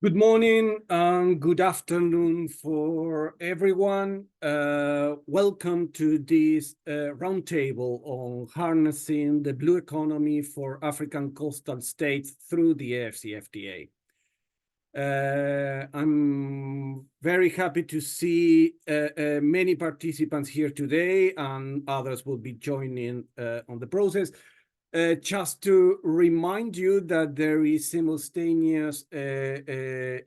Good morning and good afternoon for everyone. Welcome to this roundtable on harnessing the blue economy for African coastal states through the AfCFTA. I'm very happy to see many participants here today, and others will be joining on the process. Just to remind you that there is simultaneous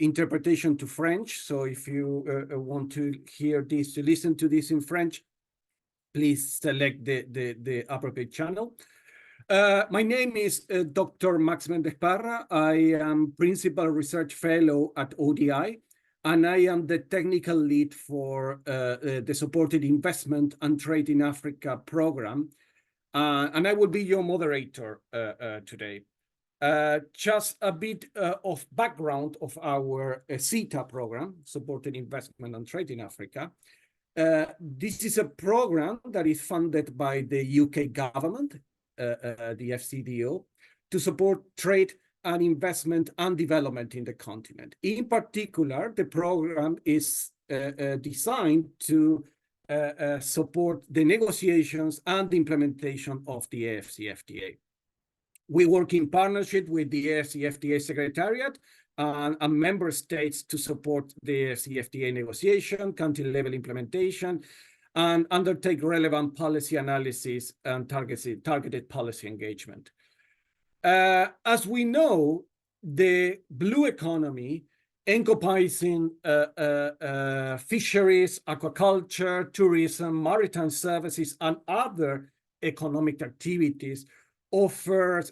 interpretation to French. So if you want to hear this, to listen to this in French, please select the appropriate channel. My name is Dr. Max Mendez-Parra. I am Principal Research Fellow at ODI, and I am the technical lead for the Supported Investment and Trade in Africa program. And I will be your moderator today. Just a bit of background of our CETA program, Supported Investment and Trade in Africa. This is a program that is funded by the UK government, the FCDO, to support trade and investment and development in the continent. In particular, the program is designed to support the negotiations and the implementation of the AfCFTA. We work in partnership with the AfCFTA Secretariat and member states to support the AfCFTA negotiation, country-level implementation, and undertake relevant policy analysis and targeted policy engagement. As we know, the blue economy encompassing fisheries, aquaculture, tourism, maritime services, and other economic activities offers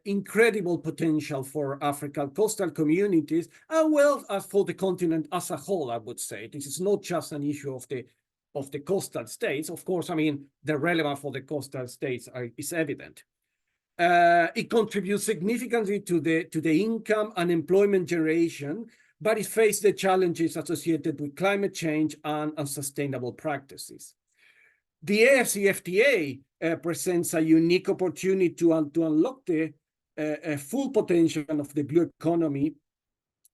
incredible potential for African coastal communities, as well as for the continent as a whole, I would say. This is not just an issue of the coastal states. Of course, I mean, the relevance for the coastal states is evident. It contributes significantly to the income and employment generation, but it faces the challenges associated with climate change and unsustainable practices. The AfCFTA presents a unique opportunity to unlock the full potential of the blue economy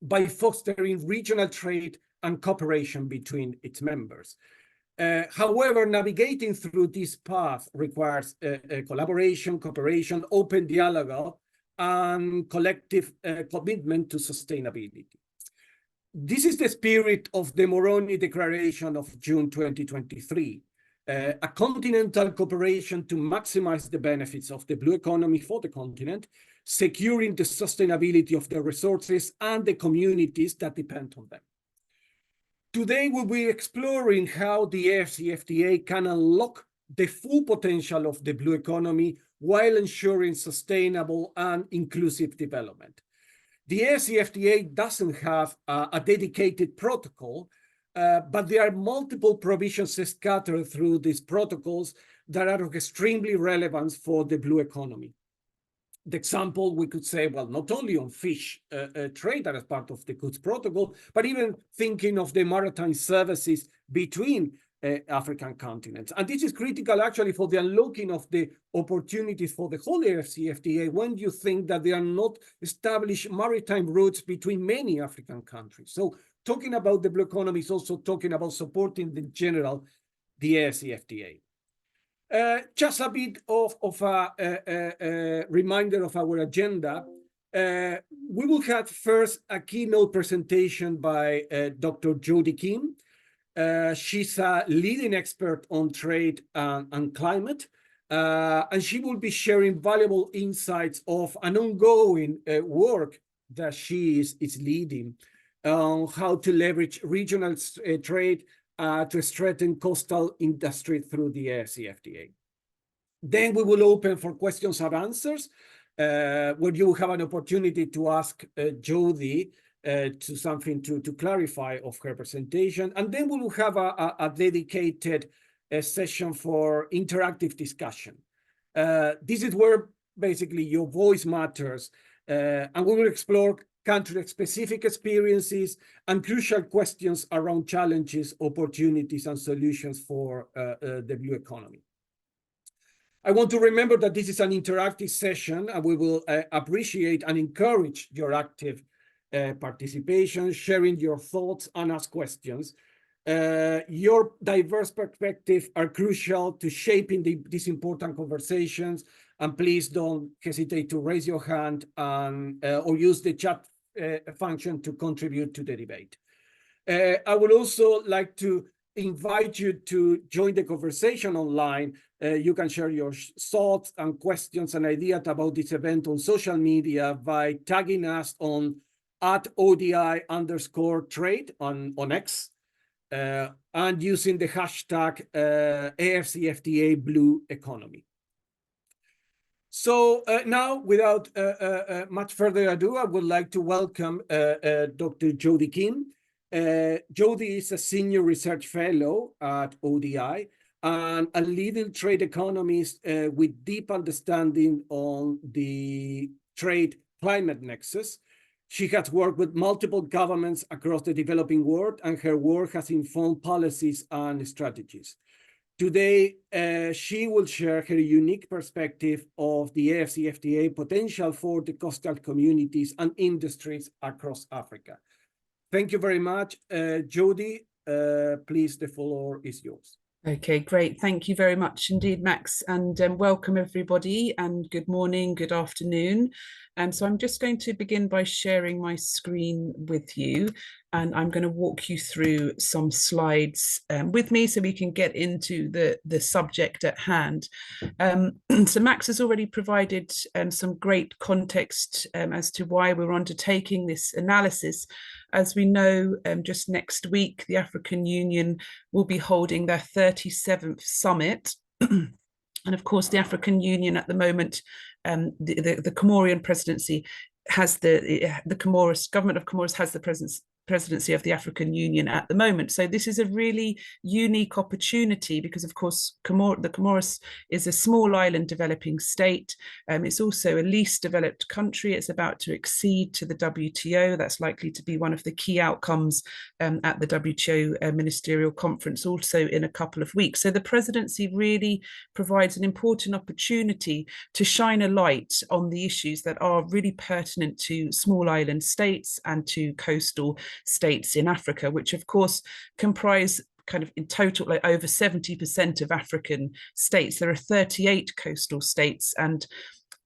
by fostering regional trade and cooperation between its members. However, navigating through this path requires collaboration, cooperation, open dialogue, and collective commitment to sustainability. This is the spirit of the Moroni Declaration of June 2023, a continental cooperation to maximize the benefits of the blue economy for the continent, securing the sustainability of the resources and the communities that depend on them. Today, we'll be exploring how the AfCFTA can unlock the full potential of the blue economy while ensuring sustainable and inclusive development. The AfCFTA doesn't have a dedicated protocol, but there are multiple provisions scattered through these protocols that are of extremely relevance for the blue economy. The example, we could say, well, not only on fish trade that is part of the goods protocol, but even thinking of the maritime services between African continents. And this is critical actually for the unlocking of the opportunities for the whole AfCFTA when you think that there are not established maritime routes between many African countries. So talking about the blue economy is also talking about supporting the AfCFTA. Just a bit of a reminder of our agenda. We will have first a keynote presentation by Dr. Jodie Kim. She's a leading expert on trade and climate, and she will be sharing valuable insights of an ongoing work that she is leading on how to leverage regional trade to strengthen coastal industry through the AfCFTA. Then we will open for questions and answers, where you have an opportunity to ask Jodie to clarify of her presentation. And then we will have a dedicated session for interactive discussion. This is where basically your voice matters, and we will explore country-specific experiences and crucial questions around challenges, opportunities, and solutions for the blue economy. I want to remember that this is an interactive session, and we will appreciate and encourage your active participation, sharing your thoughts, and ask questions. Your diverse perspectives are crucial to shaping these important conversations, and please don't hesitate to raise your hand and, or use the chat function to contribute to the debate. I would also like to invite you to join the conversation online. You can share your thoughts and questions and ideas about this event on social media by tagging us on @ODI_trade on X and using the hashtag AfCFTA Blue Economy. So now, without much further ado, I would like to welcome Dr. Jody Kim. Jody is a senior research fellow at ODI and a leading trade economist with deep understanding on the trade climate nexus. She has worked with multiple governments across the developing world, and her work has informed policies and strategies. Today, she will share her unique perspective of the AfCFTA potential for the coastal communities and industries across Africa. Thank you very much, Jody. Please, the floor is yours. Okay, great. Thank you very much indeed, Max, and welcome everybody, and good morning, good afternoon. So I'm just going to begin by sharing my screen with you, and I'm going to walk you through some slides with me so we can get into the subject at hand. So Max has already provided some great context as to why we're undertaking this analysis. As we know, just next week, the African Union will be holding their 37th summit. And of course, the African Union at the moment, the Comorian presidency has the Comoros, government of Comoros has the presidency of the African Union at the moment. So this is a really unique opportunity because, of course, the Comoros is a small island developing state. It's also a least developed country. It's about to accede to the WTO. That's likely to be one of the key outcomes at the WTO ministerial conference also in a couple of weeks. So the presidency really provides an important opportunity to shine a light on the issues that are really pertinent to small island states and to coastal states in Africa, which of course comprise kind of in total like over 70% of African states. There are 38 coastal states, and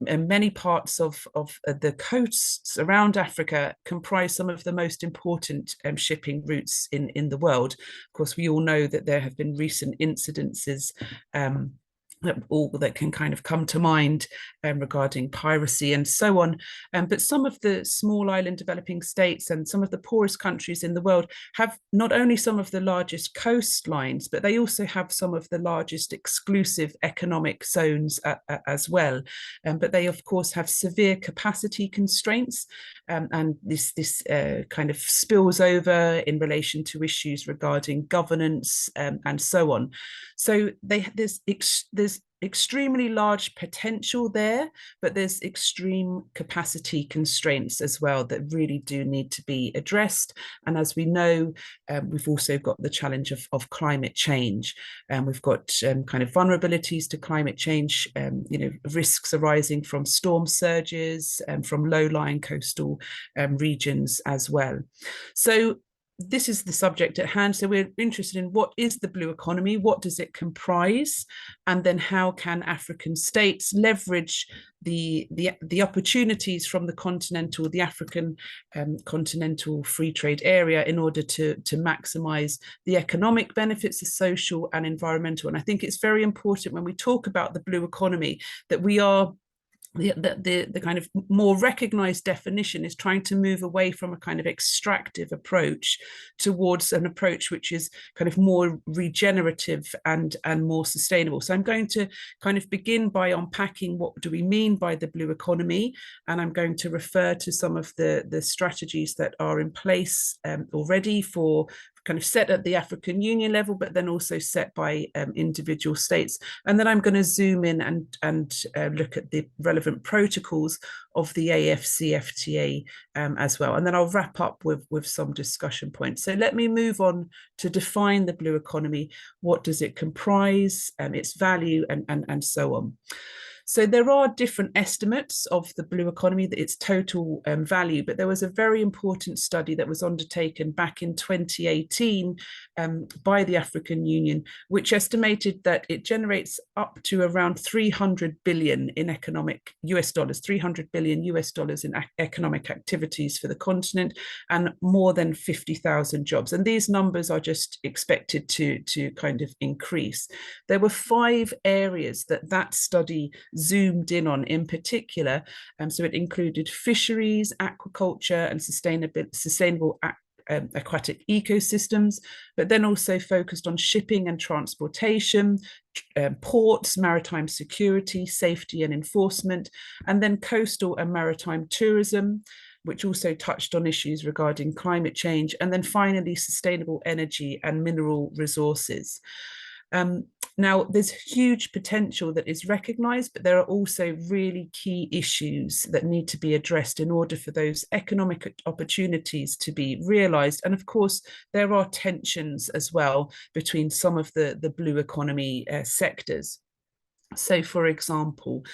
many parts of the coasts around Africa comprise some of the most important shipping routes in the world. Of course, we all know that there have been recent incidences that can kind of come to mind regarding piracy and so on. But some of the small island developing states and some of the poorest countries in the world have not only some of the largest coastlines, but they also have some of the largest exclusive economic zones as well. But they, of course, have severe capacity constraints, and this kind of spills over in relation to issues regarding governance and so on. So there's extremely large potential there, but there's extreme capacity constraints as well that really do need to be addressed. And as we know, we've also got the challenge of climate change, and we've got kind of vulnerabilities to climate change, risks arising from storm surges and from low-lying coastal regions as well. So this is the subject at hand. So we're interested in what is the blue economy, what does it comprise, and then how can African states leverage the opportunities from the African continental free trade area in order to maximize the economic benefits, the social and environmental. And I think it's very important when we talk about the blue economy that we are the kind of more recognized definition is trying to move away from a kind of extractive approach towards an approach which is kind of more regenerative and more sustainable. So I'm going to kind of begin by unpacking what do we mean by the blue economy, and I'm going to refer to some of the strategies that are in place already for kind of set at the African Union level, but then also set by individual states. And then I'm going to zoom in and look at the relevant protocols of the AfCFTA as well. And then I'll wrap up with some discussion points. So let me move on to define the blue economy. What does it comprise, its value, and so on. So there are different estimates of the blue economy, its total value, but there was a very important study that was undertaken back in 2018 by the African Union, which estimated that it generates up to around 300 billion in economic US dollars, 300 billion US dollars in economic activities for the continent, and more than 50,000 jobs. And these numbers are just expected to kind of increase. There were 5 areas that study zoomed in on in particular. So it included fisheries, aquaculture, and sustainable aquatic ecosystems, but then also focused on shipping and transportation, ports, maritime security, safety and enforcement, and then coastal and maritime tourism, which also touched on issues regarding climate change, and then finally sustainable energy and mineral resources. Now, there's huge potential that is recognised, but there are also really key issues that need to be addressed in order for those economic opportunities to be realised. And of course, there are tensions as well between some of the blue economy sectors. So, for example,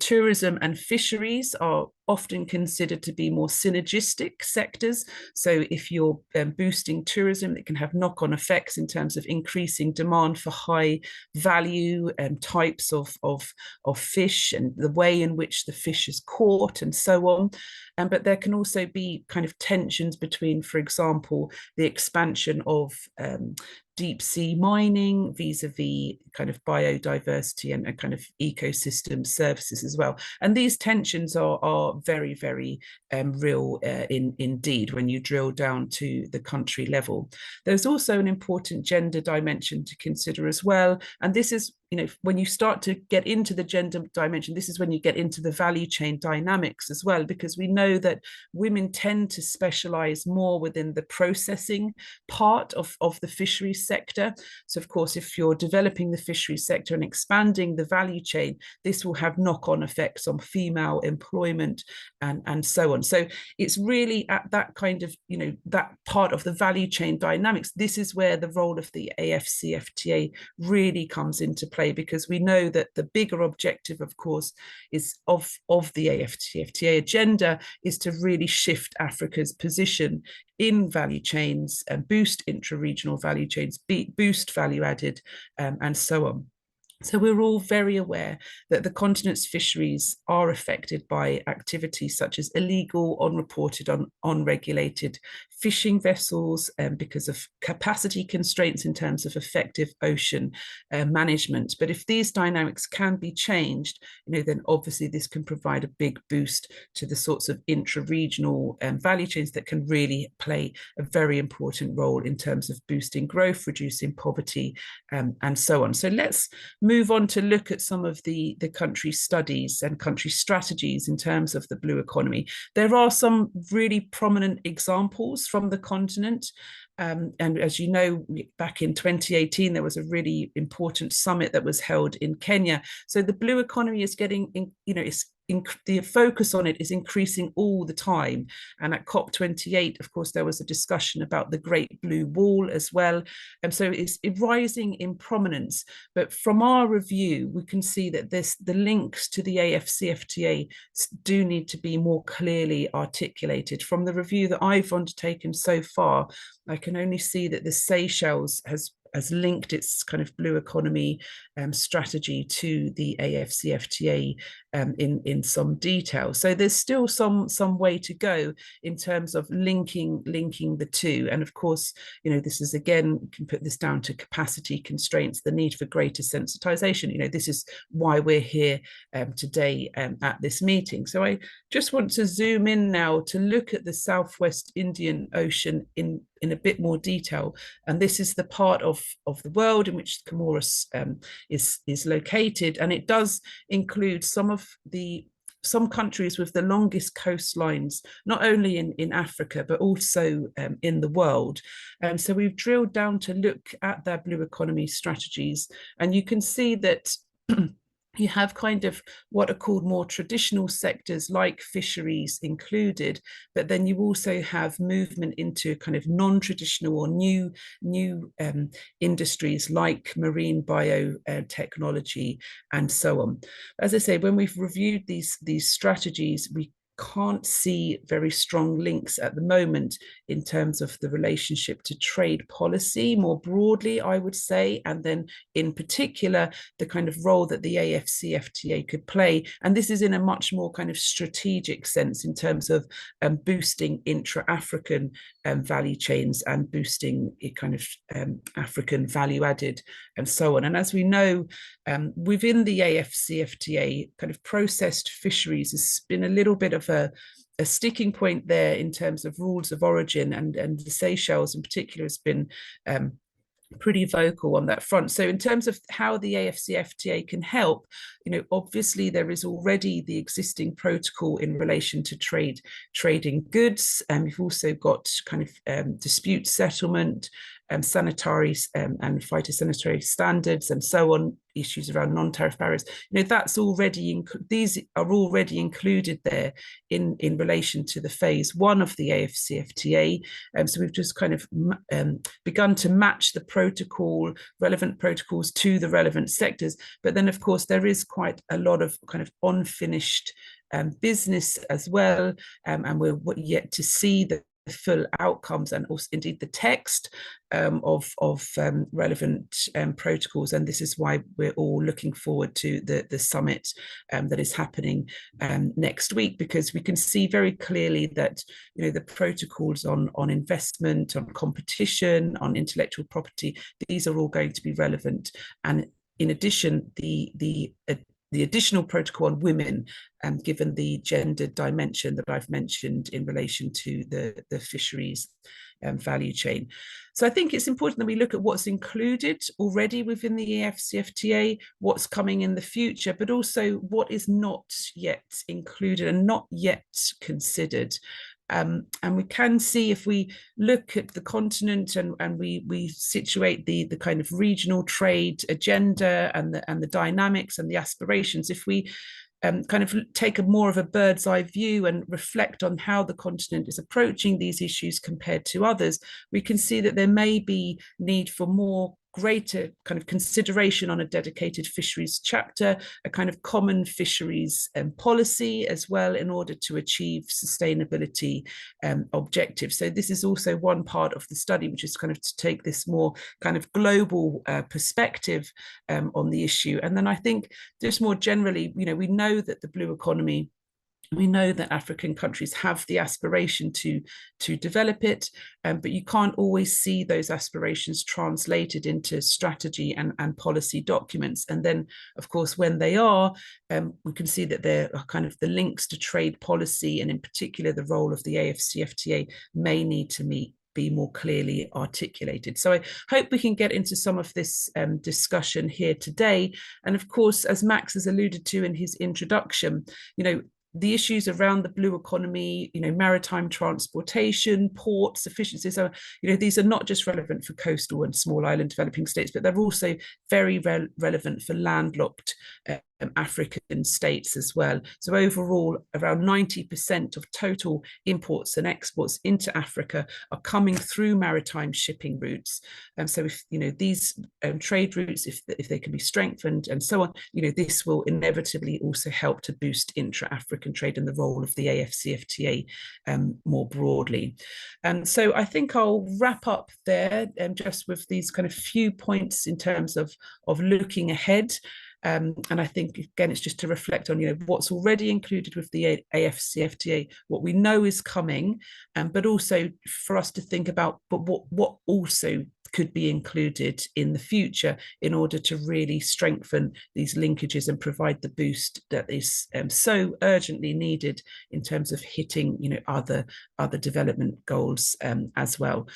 tourism and fisheries are often considered to be more synergistic sectors. So if you're boosting tourism, it can have knock-on effects in terms of increasing demand for high value types of fish and the way in which the fish is caught and so on. But there can also be kind of tensions between, for example, the expansion of deep sea mining vis-a-vis kind of biodiversity and kind of ecosystem services as well. And these tensions are very, very real indeed when you drill down to the country level. There's also an important gender dimension to consider as well. And this is, you know, when you start to get into the gender dimension, this is when you get into the value chain dynamics as well, because we know that women tend to specialize more within the processing part of the fisheries sector. So of course, if you're developing the fisheries sector and expanding the value chain, this will have knock-on effects on female employment and so on. So it's really at that kind of, you know, that part of the value chain dynamics, this is where the role of the AfCFTA really comes into play, because we know that the bigger objective, of course, is of the AfCFTA agenda is to really shift Africa's position in value chains and boost intra-regional value chains, boost value added, and so on. So we're all very aware that the continent's fisheries are affected by activities such as illegal, unreported, unregulated fishing vessels because of capacity constraints in terms of effective ocean management. But if these dynamics can be changed, you know, then obviously this can provide a big boost to the sorts of intra-regional value chains that can really play a very important role in terms of boosting growth, reducing poverty, and so on. So let's move on to look at some of the country studies and country strategies in terms of the blue economy. There are some really prominent examples from the continent. And as you know, back in 2018, there was a really important summit that was held in Kenya. So the blue economy is getting, you know, the focus on it is increasing all the time. And at COP28, of course, there was a discussion about the Great Blue Wall as well. And so it's rising in prominence. But from our review, we can see that the links to the AfCFTA do need to be more clearly articulated. From the review that I've undertaken so far, I can only see that the Seychelles has linked its kind of blue economy strategy to the AfCFTA in some detail. So there's still some way to go in terms of linking the two. And of course, you know, this is, again, you can put this down to capacity constraints, the need for greater sensitization. You know, this is why we're here today at this meeting. So I just want to zoom in now to look at the Southwest Indian Ocean in a bit more detail. And this is the part of the world in which Comoros is located. And it does include some countries with the longest coastlines, not only in Africa, but also in the world. So we've drilled down to look at their blue economy strategies. And you can see that you have kind of what are called more traditional sectors like fisheries included, but then you also have movement into kind of non-traditional or new industries like marine biotechnology and so on. As I say, when we've reviewed these strategies, we can't see very strong links at the moment in terms of the relationship to trade policy more broadly, I would say, and then in particular the kind of role that the AfCFTA could play. And this is in a much more kind of strategic sense in terms of boosting intra-African value chains and boosting a kind of African value added and so on. And as we know, within the AfCFTA, kind of processed fisheries has been a little bit of a sticking point there in terms of rules of origin, and the Seychelles in particular has been pretty vocal on that front. So in terms of how the AfCFTA can help, obviously there is already the existing protocol in relation to trading goods, and we've also got kind of dispute settlement, sanitary and phytosanitary standards, and so on, issues around non-tariff barriers. That's already these are already included there in relation to the phase 1 of the AfCFTA. So we've just kind of begun to match the relevant protocols to the relevant sectors. But then, of course, there is quite a lot of kind of unfinished business as well, and we're yet to see the full outcomes and also indeed the text of relevant protocols. And this is why we're all looking forward to the summit that is happening next week, because we can see very clearly that the protocols on investment, on competition, on intellectual property, these are all going to be relevant. And in addition, the additional protocol on women, given the gender dimension that I've mentioned in relation to the fisheries value chain. So I think it's important that we look at what's included already within the AfCFTA, what's coming in the future, but also what is not yet included and not yet considered. And we can see, if we look at the continent and we situate the kind of regional trade agenda and the dynamics and the aspirations, if we kind of take more of a bird's eye view and reflect on how the continent is approaching these issues compared to others, we can see that there may be need for greater kind of consideration on a dedicated fisheries chapter, a kind of common fisheries policy as well, in order to achieve sustainability objectives. So this is also one part of the study, which is kind of to take this more kind of global perspective on the issue. And then I think just more generally, we know that the blue economy, we know that African countries have the aspiration to develop it, but you can't always see those aspirations translated into strategy and policy documents. And then, of course, when they are, we can see that there are kind of the links to trade policy, and in particular, the role of the AfCFTA may need to be more clearly articulated. So I hope we can get into some of this discussion here today. And of course, as Max has alluded to in his introduction, the issues around the blue economy, maritime transportation, ports, efficiencies, so these are not just relevant for coastal and small island developing states, but they're also very relevant for landlocked African states as well. So overall, around 90% of total imports and exports into Africa are coming through maritime shipping routes. So if these trade routes, if they can be strengthened and so on, this will inevitably also help to boost intra-African trade and the role of the AfCFTA more broadly. And so I think I'll wrap up there just with these kind of few points in terms of looking ahead. And I think, again, it's just to reflect on, what's already included with the AfCFTA, what we know is coming, but also for us to think about, but what also could be included in the future in order to really strengthen these linkages and provide the boost that is so urgently needed in terms of hitting, other development goals as well.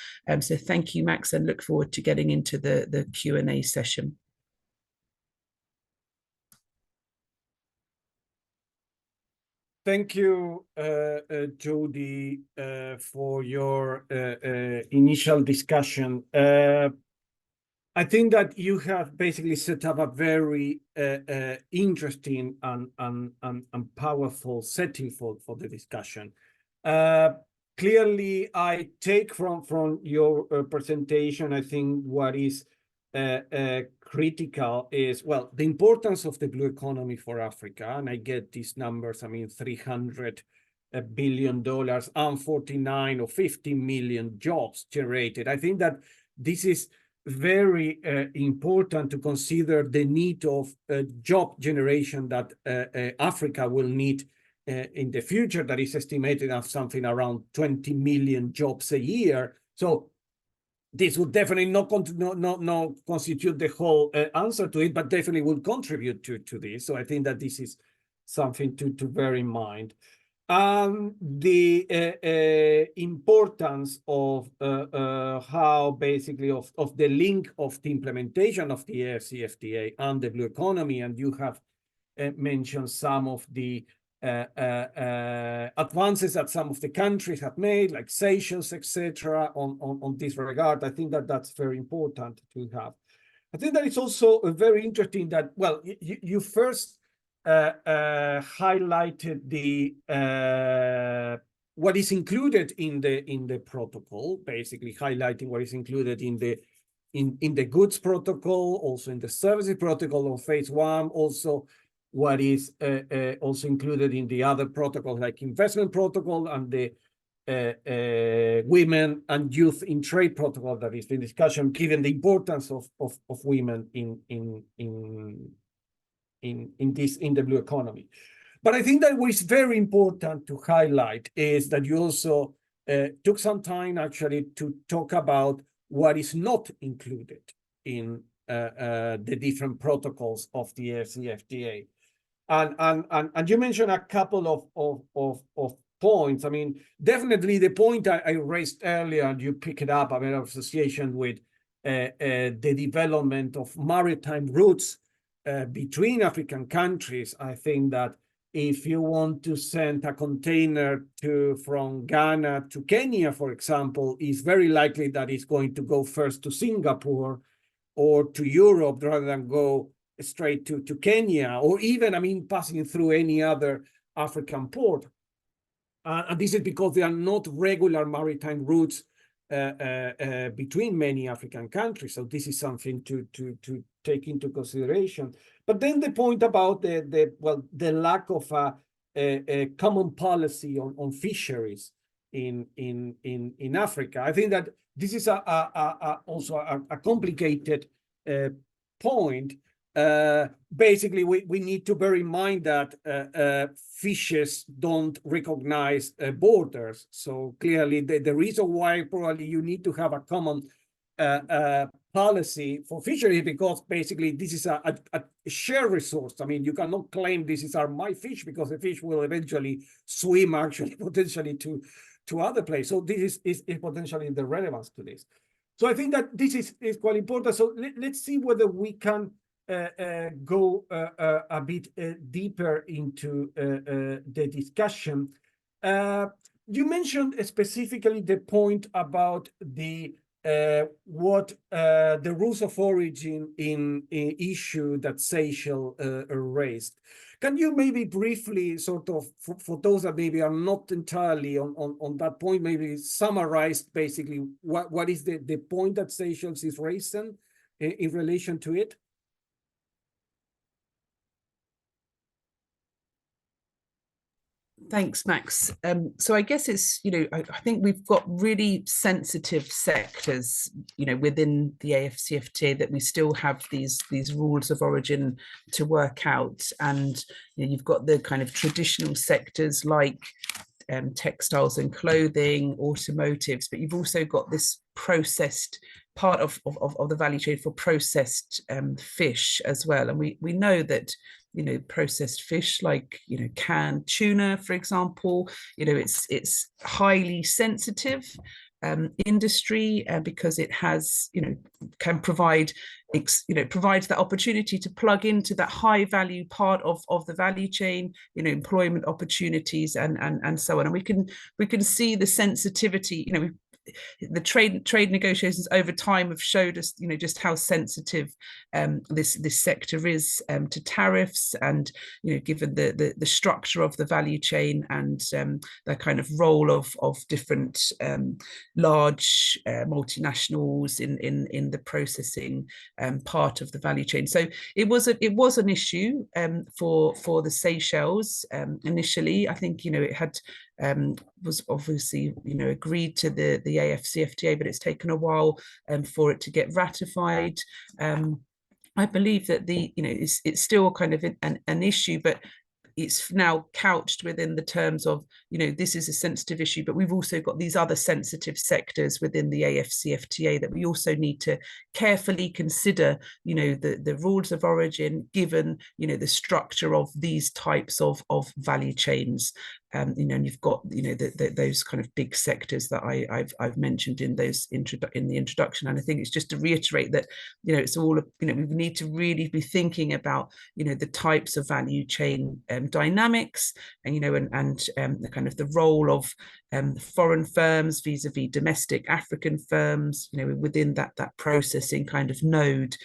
So thank you, Max, and look forward to getting into the Q&A session. Thank you, Jody, for your initial discussion. I think that you have basically set up a very interesting and powerful setting for the discussion. Clearly, I take from your presentation, I think what is critical is, well, the importance of the blue economy for Africa. And I get these numbers, I mean, $300 billion and 49 or 50 million jobs generated. I think that this is very important to consider the need of job generation that Africa will need in the future, that is estimated at something around 20 million jobs a year. So this would definitely not constitute the whole answer to it, but definitely will contribute to this. So I think that this is something to bear in mind. The importance of how basically of the link of the implementation of the AfCFTA and the blue economy, and you have mentioned some of the advances that some of the countries have made, like Seychelles, etc., on this regard. I think that that's very important to have. I think that it's also very interesting that, well, you first highlighted the what is included in the protocol, basically highlighting what is included in the goods protocol, also in the services protocol on phase one, also what is also included in the other protocols like investment protocol and the women and youth in trade protocol that is in discussion, given the importance of women in the blue economy. But I think that what is very important to highlight is that you also took some time actually to talk about what is not included in the different protocols of the AfCFTA. And you mentioned a couple of points. I mean, definitely the point I raised earlier, and you pick it up, I mean, association with the development of maritime routes between African countries. I think that if you want to send a container from Ghana to Kenya, for example, it's very likely that it's going to go first to Singapore or to Europe rather than go straight to Kenya, or even, I mean, passing through any other African port. And this is because there are not regular maritime routes between many African countries. So this is something to take into consideration. But then the point about the lack of a common policy on fisheries in Africa. I think that this is also a complicated point. Basically, we need to bear in mind that fishes don't recognize borders. So clearly, the reason why probably you need to have a common policy for fisheries, because basically this is a shared resource. I mean, you cannot claim this is my fish, because the fish will eventually swim actually potentially to other places. So this is potentially the relevance to this. So I think that this is quite important. So let's see whether we can go a bit deeper into the discussion. You mentioned specifically the point about the rules of origin in issue that Seychelles raised. Can you maybe briefly sort of, for those that maybe are not entirely on that point, maybe summarize basically what is the point that Seychelles is raising in relation to it? Thanks, Max. So I guess it's, I think we've got really sensitive sectors, within the AfCFTA that we still have these rules of origin to work out. And you've got the kind of traditional sectors like textiles and clothing, automotives, but you've also got this processed part of the value chain for processed fish as well. And we know that processed fish like canned tuna, for example, it's highly sensitive industry because it has can provide provides that opportunity to plug into that high value part of the value chain, employment opportunities and so on. And we can see the sensitivity. the trade negotiations over time have showed us, just how sensitive this sector is to tariffs, and given the structure of the value chain and the kind of role of different large multinationals in the processing part of the value chain. So it was an issue for the Seychelles initially. I think it had was obviously agreed to the AfCFTA, but it's taken a while for it to get ratified. I believe that it's still kind of an issue, but it's now couched within the terms of, this is a sensitive issue, but we've also got these other sensitive sectors within the AfCFTA that we also need to carefully consider, the rules of origin, given, the structure of these types of value chains. And you've got, those kind of big sectors that I've mentioned in the introduction. And I think it's just to reiterate that, it's all, we need to really be thinking about, the types of value chain dynamics, and the kind of the role of foreign firms vis-a-vis domestic African firms, within that processing kind of node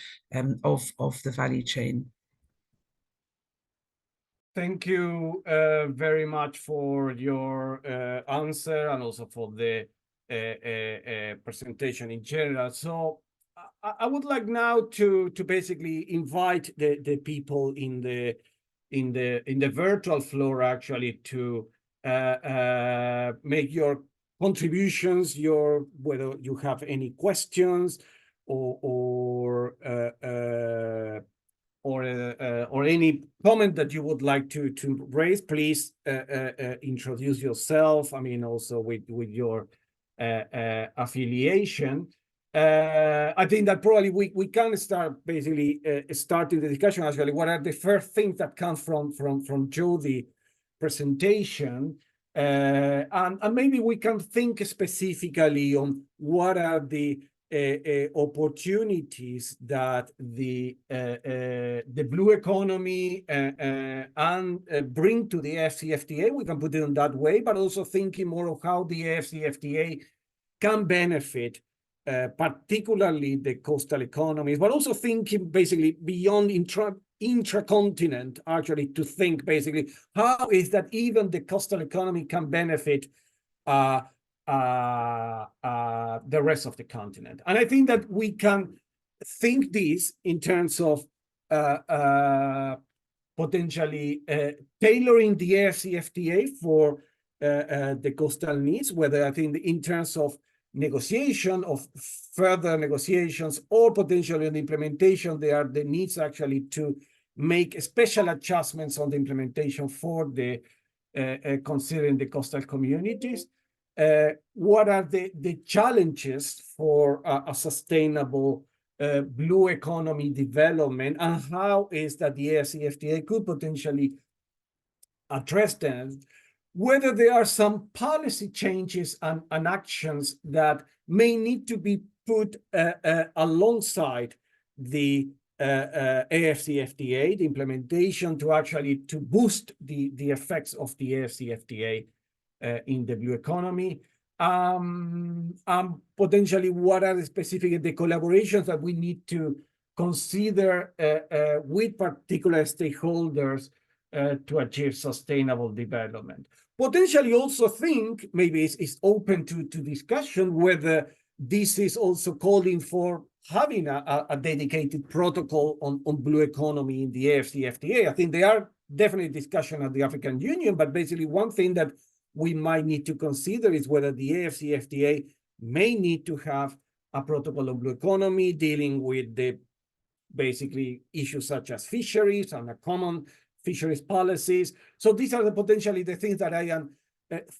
of the value chain. Thank you very much for your answer, and also for the presentation in general. So I would like now to basically invite the people in the virtual floor actually to make your contributions, whether you have any questions or any comment that you would like to raise. Please introduce yourself. I mean, also with your affiliation. I think that probably we can start basically starting the discussion. Actually, what are the first things that come from Jodie's presentation, and maybe we can think specifically on what are the opportunities that the blue economy and bring to the AfCFTA. We can put it in that way, but also thinking more of how the AfCFTA can benefit particularly the coastal economies, but also thinking basically beyond intracontinent, actually, to think basically how is that even the coastal economy can benefit the rest of the continent. And I think that we can think this in terms of potentially tailoring the AfCFTA for the coastal needs, whether I think in terms of negotiation, of further negotiations, or potentially on the implementation, there are the needs actually to make special adjustments on the implementation for the considering the coastal communities. What are the challenges for a sustainable blue economy development, and how is that the AfCFTA could potentially address them? Whether there are some policy changes and actions that may need to be put alongside the AfCFTA, the implementation to boost the effects of the AfCFTA in the blue economy. Potentially, what are the specific the collaborations that we need to consider with particular stakeholders to achieve sustainable development. Potentially also think, maybe it's open to discussion, whether this is also calling for having a dedicated protocol on blue economy in the AfCFTA. I think there are definitely discussion at the African Union, but basically one thing that we might need to consider is whether the AfCFTA may need to have a protocol on blue economy dealing with the basically issues such as fisheries and a common fisheries policies. So these are potentially the things that I am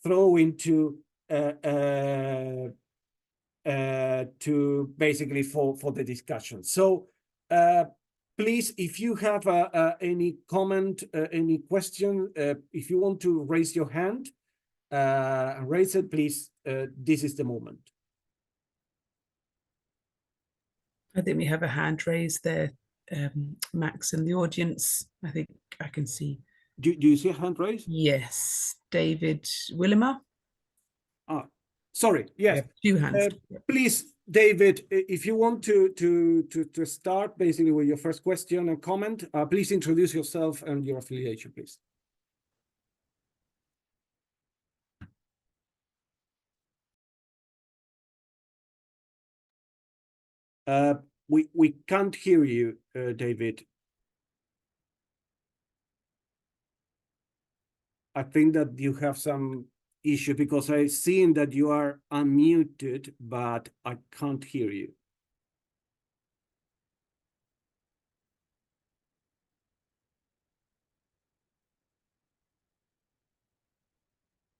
throwing to basically for the discussion. So please, if you have any comment, any question, if you want to raise your hand, raise it, please. This is the moment. I think we have a hand raised there, Max, in the audience. I think I can see. Do you see a hand raised? Yes, David Willimer. Ah, Sorry, yes. Two hands. Please, David, if you want to start basically with your first question and comment, please introduce yourself and your affiliation, please. We can't hear you, David. I think that you have some issue because I've seen that you are unmuted, but I can't hear you.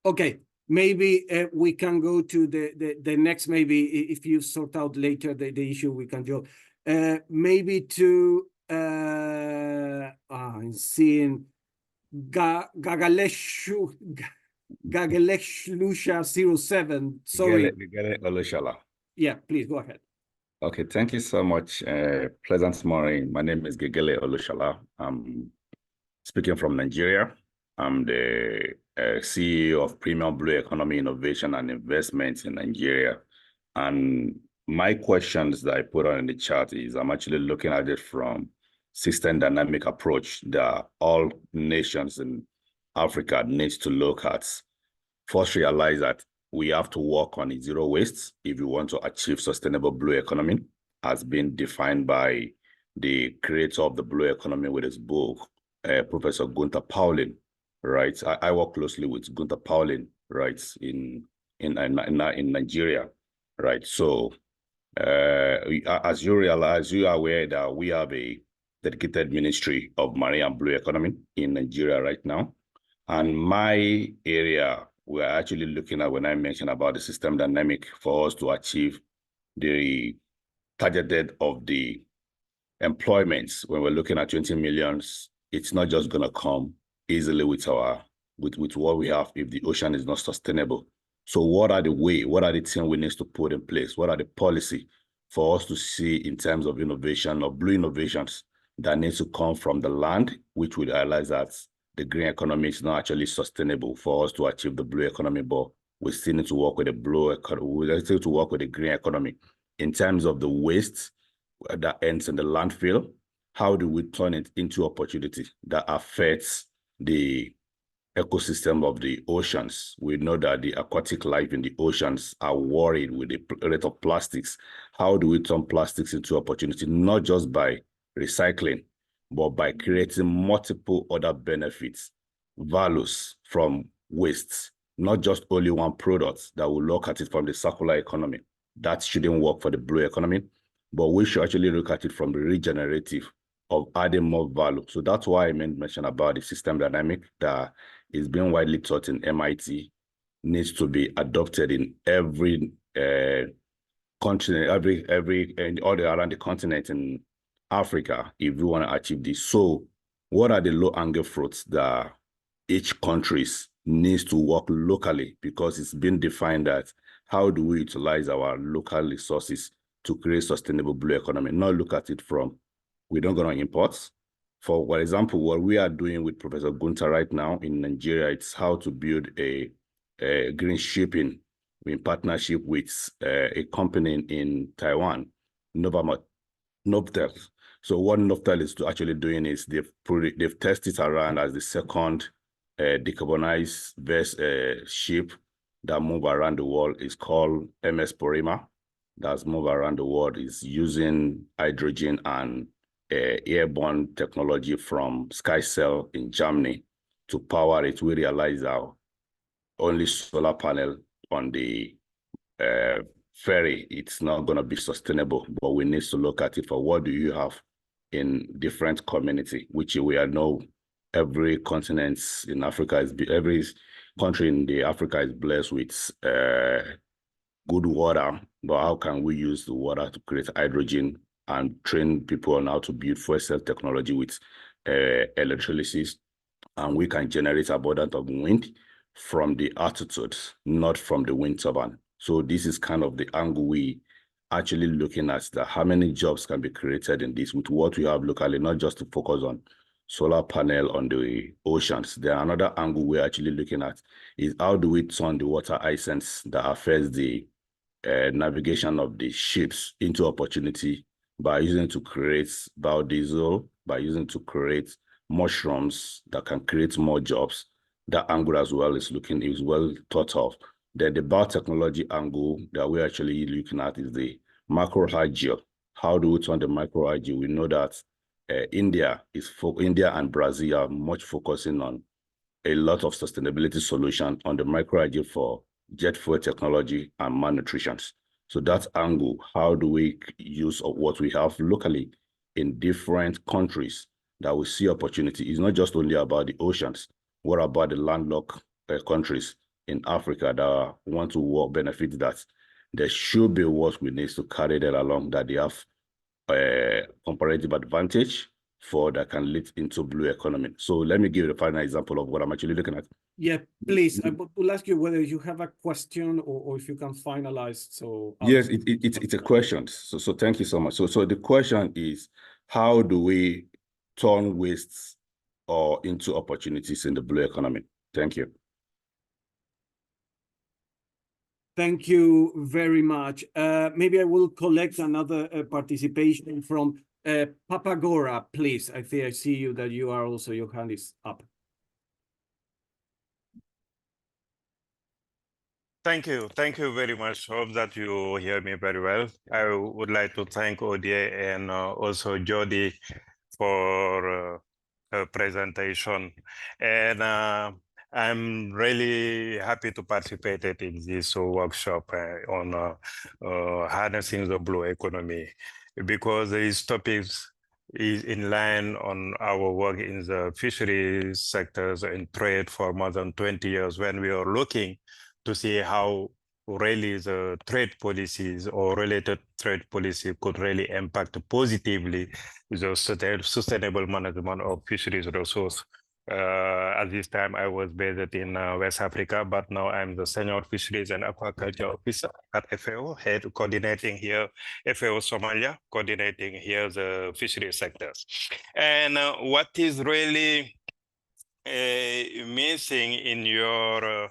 Okay, maybe we can go to the next, maybe if you sort out later the issue, we can go. Maybe to, I'm seeing Gagaleshlusha07. Sorry. Yeah, please go ahead. Okay, thank you so much. Pleasant morning. My name is Gegele Olushala. I'm speaking from Nigeria. I'm the CEO of Premium Blue Economy Innovation and Investments in Nigeria. And my questions that I put on in the chat is I'm actually looking at it from system dynamic approach that all nations in Africa needs to look at. First, realize that we have to work on zero waste if we want to achieve sustainable blue economy, as been defined by the creator of the blue economy with his book, Professor Gunther Paulin, right? I work closely with Gunther Paulin, right, in Nigeria, right? So as you realize, you are aware that we have a dedicated Ministry of Marine and Blue Economy in Nigeria right now. And my area, we're actually looking at, when I mentioned about the system dynamic, for us to achieve the targeted of the employments. When we're looking at 20 millions, it's not just going to come easily with what we have if the ocean is not sustainable. So what are the things we need to put in place? What are the policy for us to see in terms of innovation or blue innovations that needs to come from the land, which would realize that the green economy is not actually sustainable for us to achieve the blue economy, but we still need to work with the blue economy. We still need to work with the green economy in terms of the waste that ends in the landfill. How do we turn it into opportunity that affects the ecosystem of the oceans? We know that the aquatic life in the oceans are worried with the rate of plastics. How do we turn plastics into opportunity, not just by recycling, but by creating multiple other benefits, values from waste, not just only one product that will look at it from the circular economy. That shouldn't work for the blue economy, but we should actually look at it from the regenerative of adding more value. So that's why I mentioned about the system dynamic that is being widely taught in MIT, needs to be adopted in every continent, and all around the continent in Africa, if we want to achieve this. So what are the low-hanging fruits that each country needs to work locally? Because it's been defined that how do we utilize our local resources to create sustainable blue economy, not look at it from, we don't go on imports. For example, what we are doing with Professor Gunther right now in Nigeria, it's how to build a green shipping in partnership with a company in Taiwan, Novtel. So what Novtel is actually doing is they've tested around as the second decarbonized ship that move around the world. Is called MS Porima. That's move around the world, is using hydrogen and airborne technology from SkyCell in Germany to power it. We realize our only solar panel on the ferry, it's not going to be sustainable, but we need to look at it for what do you have in different community, which we know every continent in Africa every country in the Africa is blessed with good water, but how can we use the water to create hydrogen and train people on how to build fuel cell technology with electrolysis? And we can generate abundance of wind from the altitude, not from the wind turbine. So this is kind of the angle we actually looking at, how many jobs can be created in this with what we have locally, not just to focus on solar panel on the oceans. Then another angle we're actually looking at is how do we turn the water essence that affects the navigation of the ships into opportunity by using it to create biodiesel, by using it to create mushrooms that can create more jobs. That angle as well is well thought of. Then the biotechnology angle that we're actually looking at is the macroalgae. How do we turn the macroalgae? We know that India and Brazil are much focusing on a lot of sustainability solutions on the microalgae for jet fuel technology and malnutrition. So that angle, how do we use of what we have locally in different countries that we see opportunity? It's not just only about the oceans. What about the landlocked countries in Africa that want to benefit that? There should be what we need to carry that along, that they have comparative advantage for that can lead into blue economy. So let me give you the final example of what I'm actually looking at. Yeah, please. I will ask you whether you have a question or if you can finalize. So yes, it's a question. So thank you so much. So the question is, how do we turn wastes or into opportunities in the blue economy? Thank you. Thank you very much. Maybe I will collect another participation from Papagora, please. I see you that you are also, your hand is up. Thank you very much. Hope that you hear me very well. I would like to thank Odie and also Jody for her presentation. And I'm really happy to participate in this workshop on harnessing the blue economy, because these topics is in line on our work in the fisheries sectors and trade for more than 20 years, when we are looking to see how really the trade policies or related trade policy could really impact positively the sustainable management of fisheries resource. At this time, I was based in West Africa, but now I'm the senior fisheries and aquaculture officer at FAO, head coordinating here, FAO Somalia, coordinating here the fisheries sectors. And what is really missing in your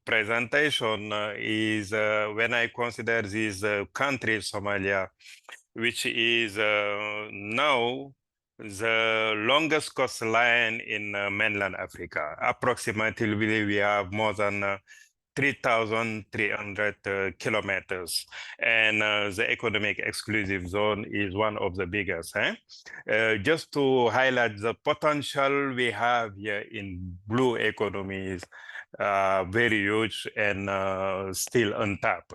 presentation is when I consider this country, Somalia, which is now the longest coastline in mainland Africa. Approximately, we have more than 3,300 kilometers, and the economic exclusive zone is one of the biggest. Just to highlight the potential we have here in blue economies, very huge and still untapped.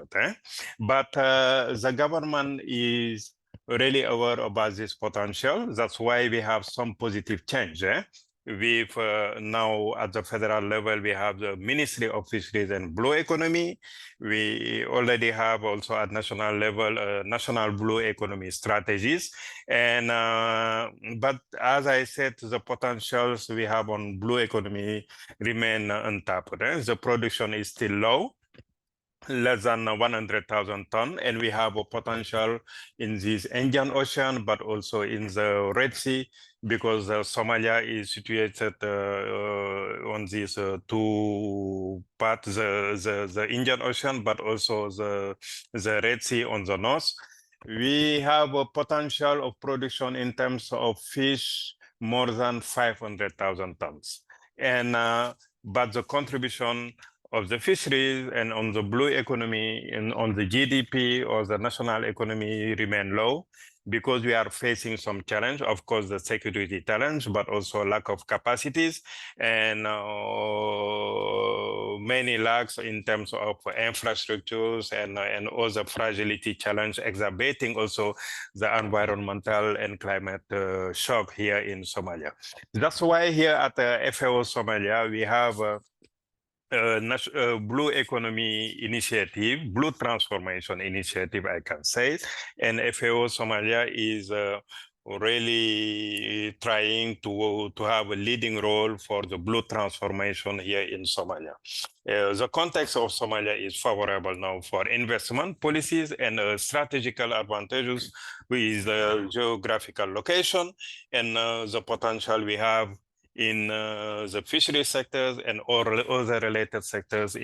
But the government is really aware about this potential. That's why we have some positive change. We've now at the federal level, we have the Ministry of Fisheries and Blue Economy. We already have also at national level, national blue economy strategies. And, but as I said, the potentials we have on blue economy remain untapped. The production is still low, less than 100,000 tons, and we have a potential in this Indian Ocean, but also in the Red Sea, because Somalia is situated on these two parts, the Indian Ocean, but also the Red Sea on the north. We have a potential of production in terms of fish more than 500,000 tons. And but the contribution of the fisheries and on the blue economy and on the GDP or the national economy remain low, because we are facing some challenge, of course, the security challenge, but also lack of capacities and many lacks in terms of infrastructures and other fragility challenge, exacerbating also the environmental and climate shock here in Somalia. That's why here at FAO Somalia, we have blue economy initiative, blue transformation initiative, I can say. And FAO Somalia is really trying to have a leading role for the blue transformation here in Somalia. The context of Somalia is favorable now for investment policies and strategical advantages with the geographical location and the potential we have in the fishery sectors and all other related sectors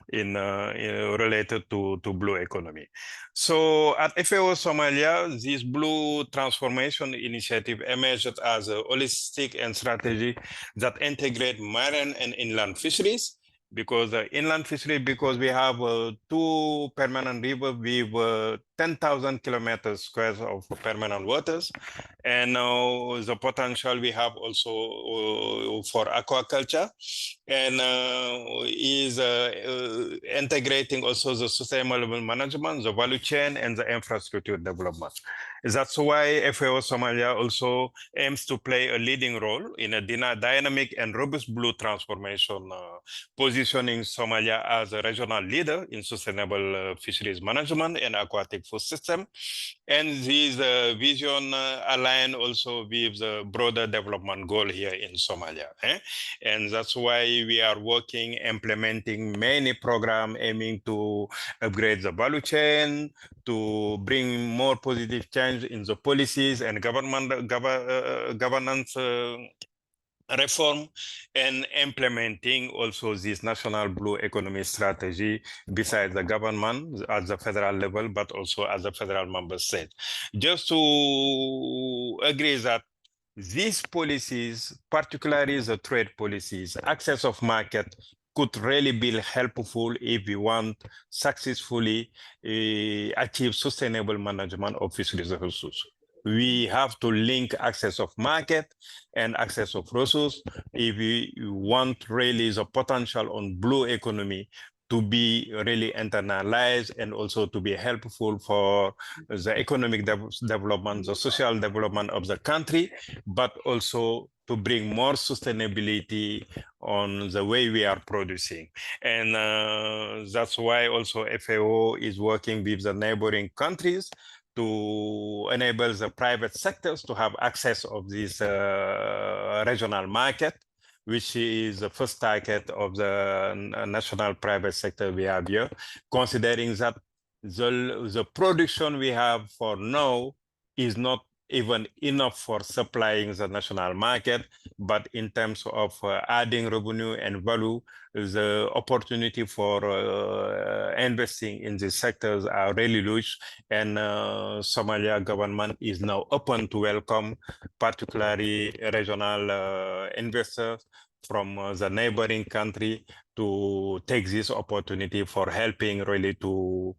related to blue economy. So at FAO Somalia, this blue transformation initiative emerged as a holistic and strategy that integrate marine and inland fisheries. Because inland fishery, because we have 2 permanent rivers with 10,000 kilometers squares of permanent waters, and the potential we have also for aquaculture, and is integrating also the sustainable management, the value chain, and the infrastructure development. That's why FAO Somalia also aims to play a leading role in a dynamic and robust blue transformation, positioning Somalia as a regional leader in sustainable fisheries management and aquatic food system. And this vision align also with the broader development goal here in Somalia. And that's why we are working, implementing many programs aiming to upgrade the value chain, to bring more positive change in the policies and governance reform, and implementing also this national blue economy strategy besides the government at the federal level, but also as a federal member state. Just to agree that these policies, particularly the trade policies, access of market, could really be helpful if we want successfully achieve sustainable management of fisheries resources. We have to link access of market and access of resources if we want really the potential on blue economy to be really internalized and also to be helpful for the economic development, the social development of the country, but also to bring more sustainability on the way we are producing. And that's why also FAO is working with the neighboring countries to enable the private sectors to have access of this regional market, which is the first target of the national private sector we have here, considering that the production we have for now is not even enough for supplying the national market, but in terms of adding revenue and value, the opportunity for investing in these sectors are really huge, and Somalia government is now open to welcome particularly regional investors from the neighboring country to take this opportunity for helping really to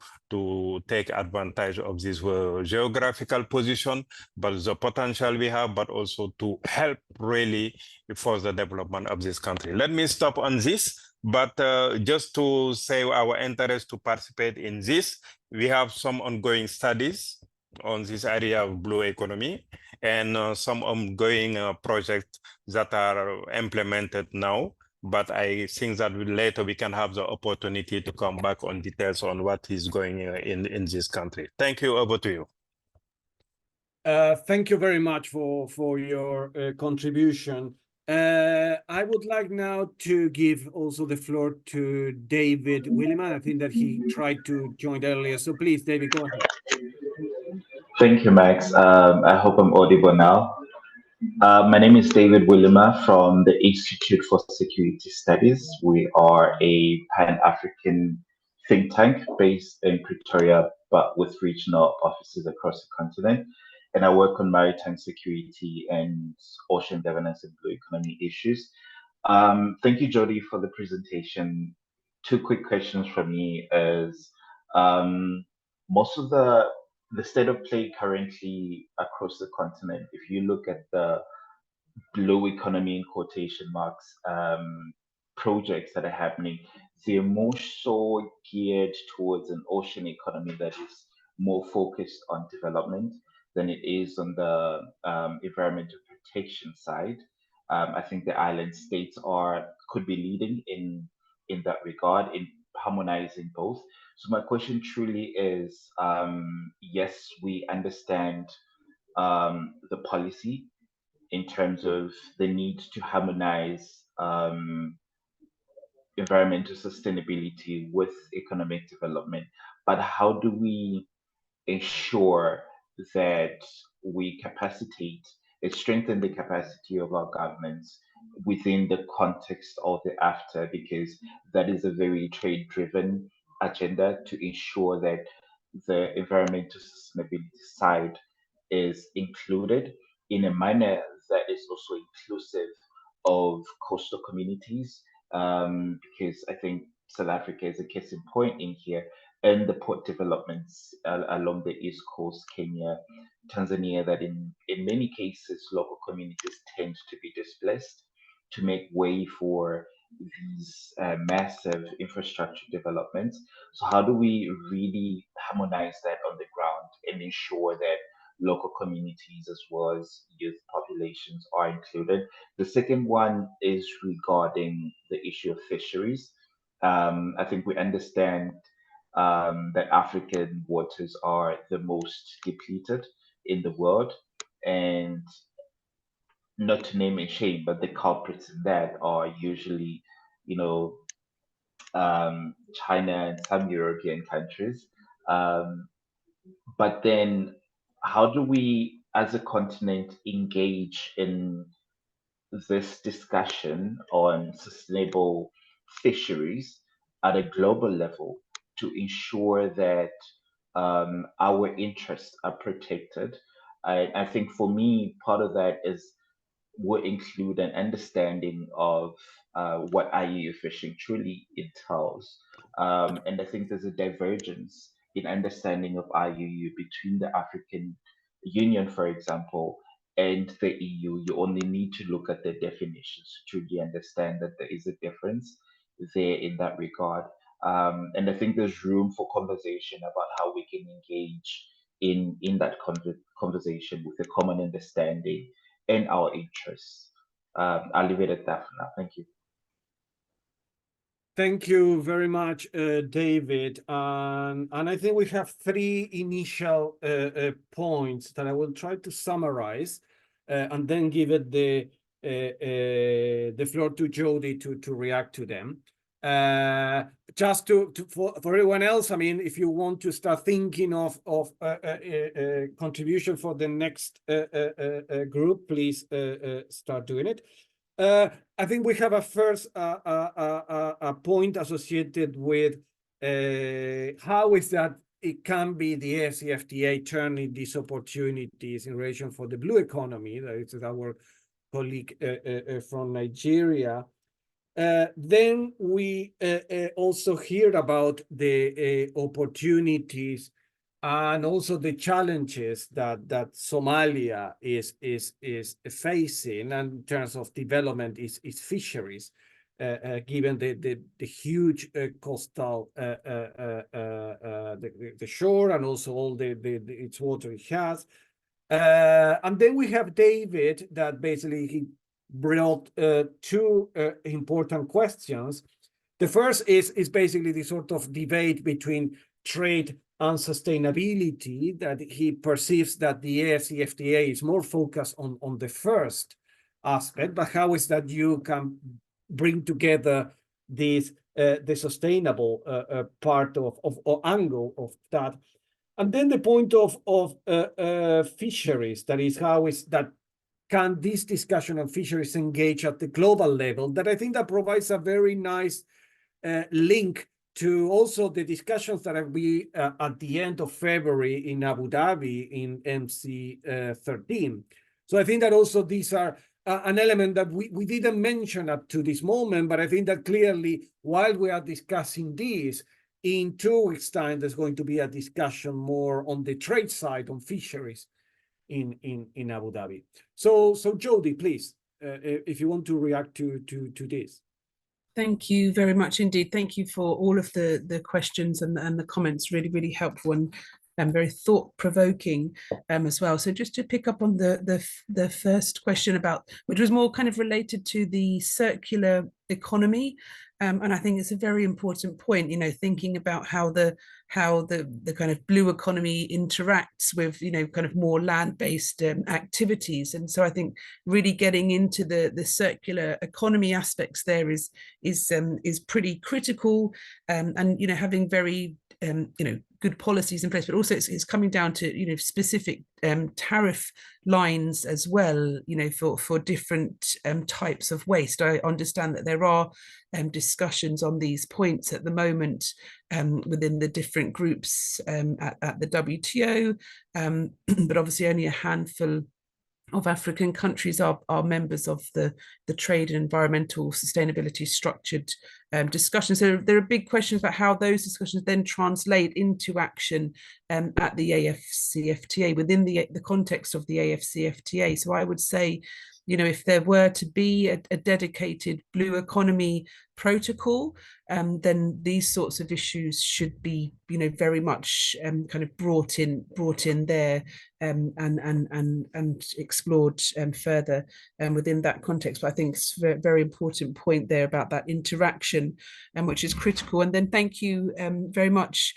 take advantage of this geographical position, but the potential we have, but also to help really for the development of this country. Let me stop on this, but just to say our interest to participate in this, we have some ongoing studies on this area of blue economy and some ongoing projects that are implemented now. But I think that later we can have the opportunity to come back on details on what is going in this country. Thank you. Over to you. Thank you very much for your contribution. I would like now to give also the floor to David Williman. I think that he tried to join earlier. So please, David, go ahead. Thank you, Max. I hope I'm audible now. My name is David Willema from the Institute for Security Studies. We are a Pan-African think tank based in Pretoria, but with regional offices across the continent. And I work on maritime security and ocean governance and blue economy issues. Thank you, Jody, for the presentation. Two quick questions from me is most of the state of play currently across the continent, if you look at the blue economy in quotation marks projects that are happening, they're more so geared towards an ocean economy that is more focused on development than it is on the environmental protection side. I think the island states could be leading in that regard, in harmonizing both. So my question truly is, yes, we understand the policy in terms of the need to harmonize environmental sustainability with economic development. But how do we ensure that we capacitate and strengthen the capacity of our governments within the context of the AfTA, because that is a very trade-driven agenda to ensure that the environmental sustainability side is included in a manner that is also inclusive of coastal communities, because I think South Africa is a case in point in here, and the port developments along the east coast, Kenya, Tanzania, that in many cases local communities tend to be displaced to make way for these massive infrastructure developments. So how do we really harmonize that on the ground and ensure that local communities as well as youth populations are included? The second one is regarding the issue of fisheries. I think we understand that African waters are the most depleted in the world, and not to name and shame, but the culprits in that are usually, you know, China and some European countries. But then, how do we, as a continent, engage in this discussion on sustainable fisheries at a global level to ensure that our interests are protected? I think for me, part of that would include an understanding of what IUU fishing truly entails. And I think there's a divergence in understanding of IUU between the African Union, for example, and the EU. You only need to look at the definitions to truly understand that there is a difference there in that regard. And I think there's room for conversation about how we can engage in that conversation with a common understanding in our interests. I'll leave it at that for now. Thank you. Thank you very much, David. And I think we have three initial points that I will try to summarize and then give it the floor to Jody to react to them. Just for everyone else, I mean, if you want to start thinking of contribution for the next group, please start doing it. I think we have a first a point associated with how is that it can be the AfCFTA turning these opportunities in relation for the blue economy. That is our colleague from Nigeria. Then we also hear about the opportunities and also the challenges that Somalia is facing, and in terms of development is fisheries, given the huge coastal the shore and also all its water it has. And then we have David that basically he brought two important questions. The first is basically the sort of debate between trade and sustainability, that he perceives that the AfCFTA is more focused on the first aspect, but how is that you can bring together this the sustainable part of angle of that. And then the point of fisheries, that is, how is that can this discussion on fisheries engage at the global level, that I think that provides a very nice link to also the discussions that will be at the end of February in Abu Dhabi in MC 13. So I think that also these are an element that we didn't mention up to this moment, but I think that clearly while we are discussing this, in 2 weeks' time, there's going to be a discussion more on the trade side, on fisheries in Abu Dhabi. So Jody, please, if you want to react to this. Thank you very much indeed. Thank you for all of the questions and the comments, really, really helpful and very thought-provoking as well. So just to pick up on the first question about, which was more kind of related to the circular economy. And I think it's a very important point, you know, thinking about how the kind of blue economy interacts with, you know, kind of more land-based activities. And so I think really getting into the circular economy aspects there is pretty critical, and, you know, having very you know, good policies in place, but also it's coming down to, you know, specific tariff lines as well, you know, for different types of waste. I understand that there are discussions on these points at the moment within the different groups at the WTO, but obviously only a handful of African countries are members of the trade and environmental sustainability structured discussions. So there are big questions about how those discussions then translate into action at the AfCFTA within the context of the AfCFTA. So I would say, you know, if there were to be a dedicated blue economy protocol, then these sorts of issues should be, you know, very much kind of brought in there and explored further within that context. But I think it's a very important point there about that interaction, which is critical. And then thank you very much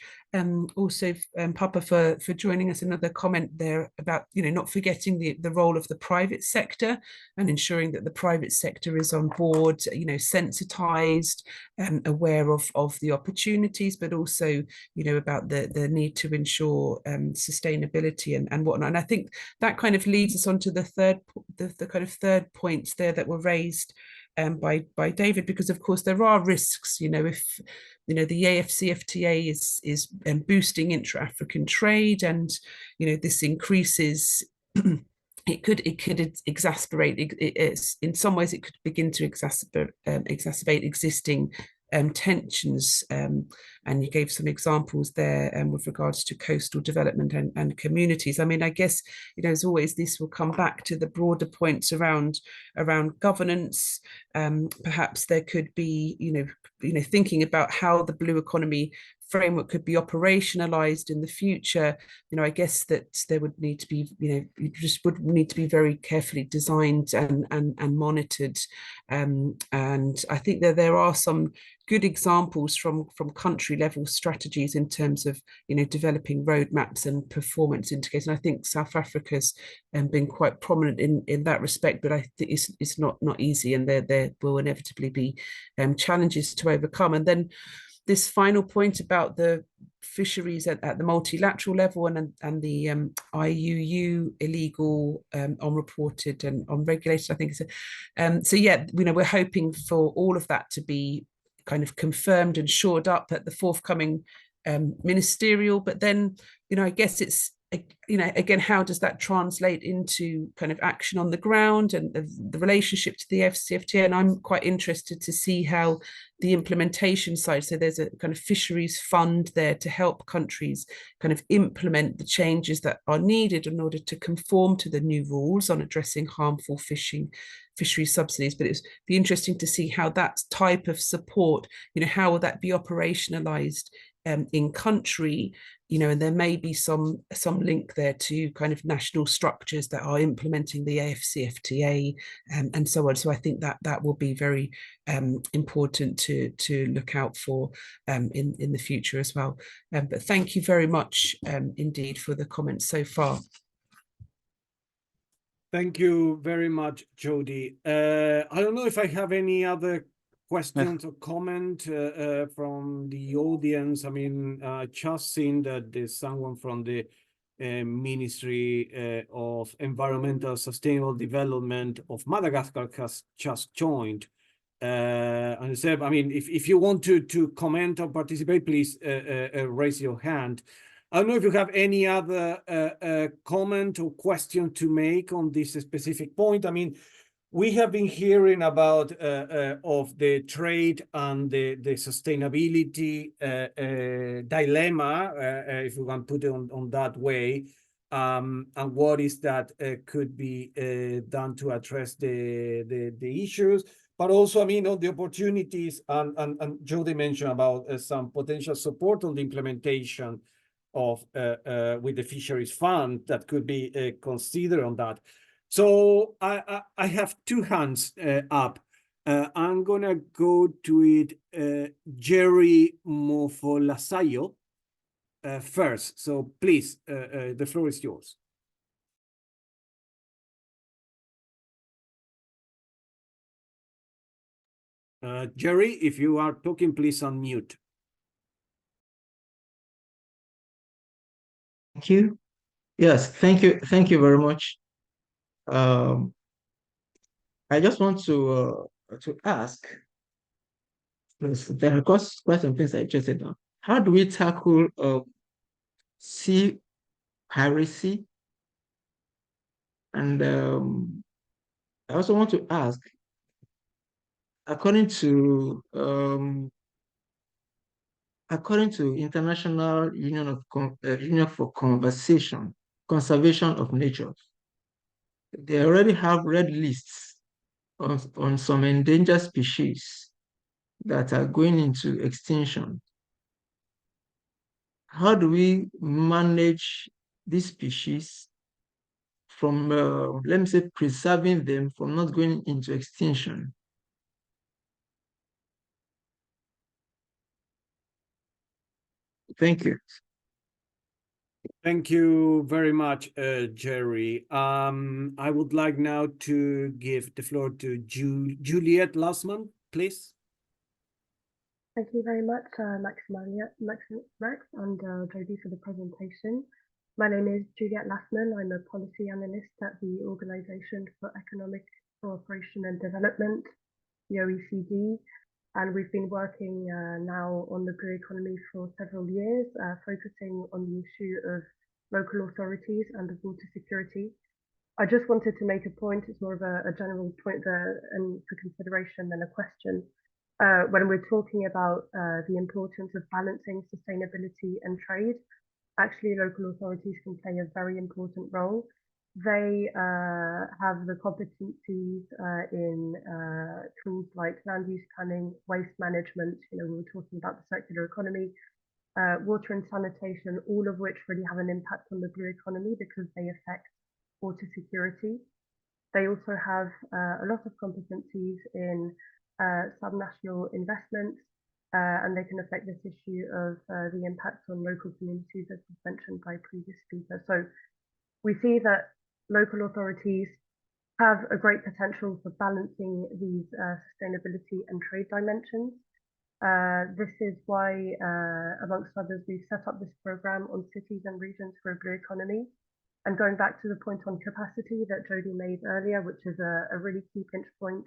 also Papa for joining us. Another comment there about, you know, not forgetting the role of the private sector and ensuring that the private sector is on board, you know, sensitized, aware of the opportunities, but also, you know, about the need to ensure sustainability and whatnot. And I think that kind of leads us on to the kind of third points there that were raised by David, because of course there are risks, you know, if, you know, the AfCFTA is boosting intra-African trade, and, you know, this increases it could exacerbate in some ways it could begin to exacerbate existing tensions, and you gave some examples there with regards to coastal development and communities. I mean, I guess, you know, as always, this will come back to the broader points around governance. Perhaps there could be, you know, thinking about how the blue economy framework could be operationalized in the future. You know, I guess that there would need to be, you know, you just would need to be very carefully designed and monitored. And I think that there are some good examples from country level strategies in terms of, you know, developing roadmaps and performance indicators. And I think South Africa's been quite prominent in that respect, but I think it's not easy, and there will inevitably be challenges to overcome. And then this final point about the fisheries at the multilateral level and the IUU illegal, unreported and unregulated, I think. So yeah, you know, we're hoping for all of that to be kind of confirmed and shored up at the forthcoming ministerial. But then, you know, I guess it's, you know, again, how does that translate into kind of action on the ground and the relationship to the AfCFTA? And I'm quite interested to see how the implementation side, so there's a kind of fisheries fund there to help countries kind of implement the changes that are needed in order to conform to the new rules on addressing harmful fishery subsidies. But it's be interesting to see how that type of support, you know, how will that be operationalized in country, you know, and there may be some link there to kind of national structures that are implementing the AfCFTA and so on. So I think that will be very important to look out for in the future as well. But thank you very much indeed for the comments so far. Thank you very much, Jody. I don't know if I have any other questions or comment from the audience. I mean, just seen that there's someone from the Ministry of Environmental Sustainable Development of Madagascar has just joined. And Seb, I mean, if you want to comment or participate, please raise your hand. I don't know if you have any other comment or question to make on this specific point. I mean, we have been hearing about of the trade and the sustainability dilemma, if we can put it on that way, and what is that could be done to address the issues, but also, I mean, on the opportunities, and Jody mentioned about some potential support on the implementation of with the fisheries fund that could be considered on that. So I have two hands up. I'm gonna go to it, Jerry Mofolasayo first. So please, the floor is yours. Jerry, if you are talking, please unmute. Thank you. Yes, thank you. Thank you very much. I just want to ask, because there are quite some things I just said now. How do we tackle sea piracy? And I also want to ask, according to International Union for Conservation of Nature, they already have red lists on some endangered species that are going into extinction. How do we manage these species from, let me say, preserving them from not going into extinction? Thank you. Thank you very much, Jerry. I would like now to give the floor to Juliet Lassman, please. Thank you very much, Max and Jody for the presentation. My name is Juliet Lassman. I'm a policy analyst at the Organization for Economic Cooperation and Development, the OECD, and we've been working now on the blue economy for several years, focusing on the issue of local authorities and of water security. I just wanted to make a point, it's more of a general point there and for consideration than a question. When we're talking about the importance of balancing sustainability and trade, actually local authorities can play a very important role. They have the competencies in tools like land use planning, waste management, we were talking about the circular economy, water and sanitation, all of which really have an impact on the blue economy because they affect water security. They also have a lot of competencies in subnational investments, and they can affect this issue of the impact on local communities, as was mentioned by previous speakers. So we see that local authorities have a great potential for balancing these sustainability and trade dimensions. This is why, amongst others, we've set up this program on cities and regions for a blue economy. And going back to the point on capacity that Jody made earlier, which is a really key pinch point,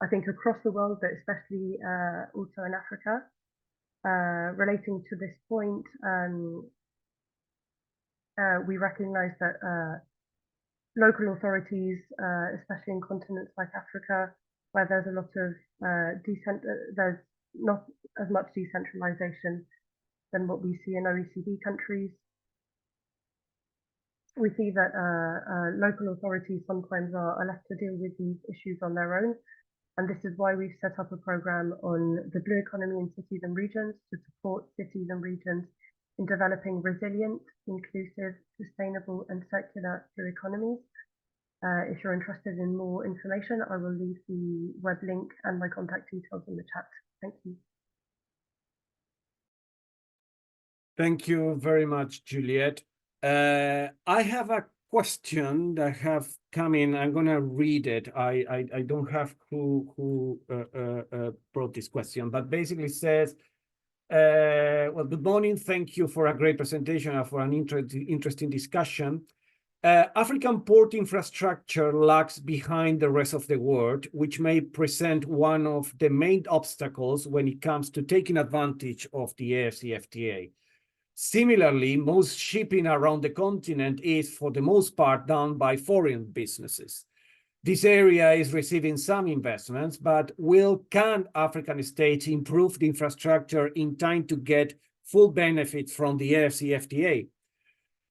I think across the world, but especially also in Africa, relating to this point, we recognize that local authorities, especially in continents like Africa, where there's a lot of there's not as much decentralization than what we see in OECD countries. We see that local authorities sometimes are left to deal with these issues on their own. And this is why we've set up a program on the blue economy in cities and regions to support cities and regions in developing resilient, inclusive, sustainable and circular blue economies. If you're interested in more information, I will leave the web link and my contact details in the chat. Thank you. Thank you very much, Juliet. I have a question that have come in. I'm going to read it. I don't have who brought this question, but basically says, well, good morning. Thank you for a great presentation and for an interesting discussion. African port infrastructure lags behind the rest of the world, which may present one of the main obstacles when it comes to taking advantage of the AfCFTA. Similarly, most shipping around the continent is, for the most part, done by foreign businesses. This area is receiving some investments, but can African states improve the infrastructure in time to get full benefits from the AfCFTA?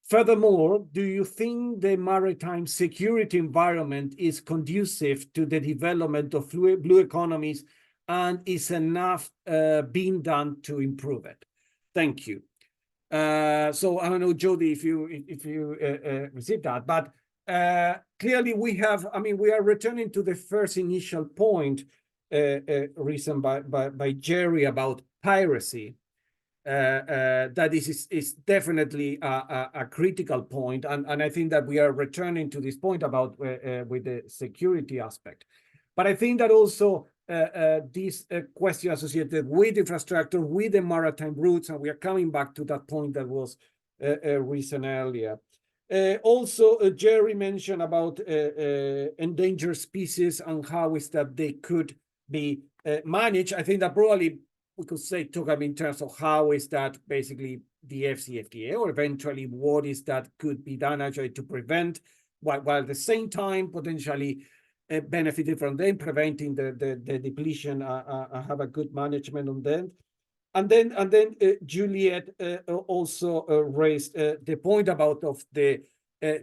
Furthermore, do you think the maritime security environment is conducive to the development of blue economies, and is enough being done to improve it? Thank you. So I don't know, Jody, if you received that, but clearly we are returning to the first initial point reason by Jerry about piracy, that is definitely a critical point, and I think that we are returning to this point about with the security aspect. But I think that also this question associated with infrastructure, with the maritime routes, and we are coming back to that point that was risen earlier. Also, Jerry mentioned about endangered species and how is that they could be managed. I think that probably we could say talk about in terms of how is that basically the AfCFTA, or eventually what is that could be done actually to prevent, while at the same time potentially benefiting from them, preventing the depletion, have a good management on them. And then Juliet also raised the point about of the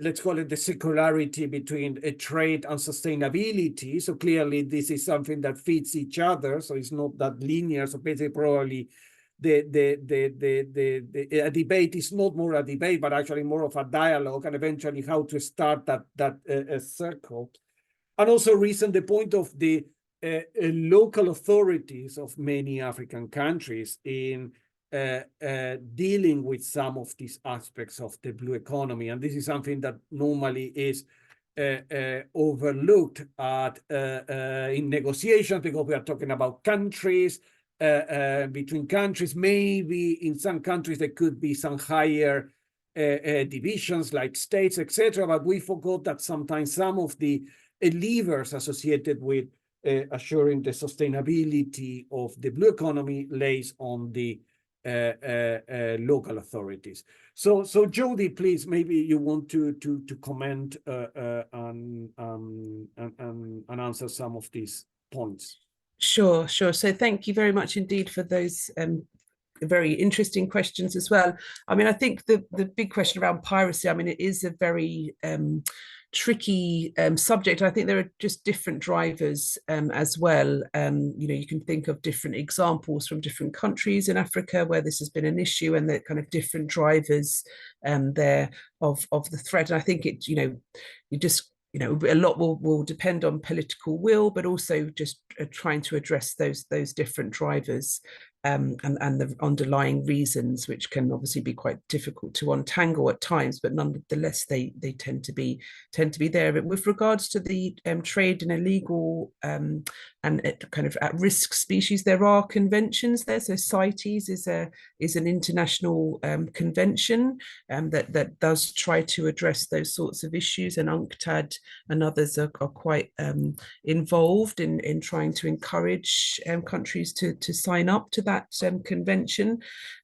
let's call it the circularity between trade and sustainability. So clearly this is something that fits each other. So it's not that linear. So basically probably a debate is not more a debate, but actually more of a dialogue, and eventually how to start that circle. And also reason the point of the local authorities of many African countries in dealing with some of these aspects of the blue economy. And this is something that normally is overlooked at in negotiations, because we are talking about countries, between countries. Maybe in some countries there could be some higher divisions like states, etc. But we forgot that sometimes some of the levers associated with assuring the sustainability of the blue economy lays on the local authorities. So Jody, please, maybe you want to comment and answer some of these points. Sure. So thank you very much indeed for those very interesting questions as well. I mean, I think the big question around piracy, I mean, it is a very tricky subject. I think there are just different drivers as well. You know, you can think of different examples from different countries in Africa where this has been an issue, and the kind of different drivers there of the threat. And I think it, you know, a lot will depend on political will, but also just trying to address those different drivers and the underlying reasons, which can obviously be quite difficult to untangle at times, but nonetheless they tend to be there. But with regards to the trade in illegal and kind of at-risk species, there are conventions there. So CITES is an international convention that does try to address those sorts of issues, and UNCTAD and others are quite involved in trying to encourage countries to sign up to that convention.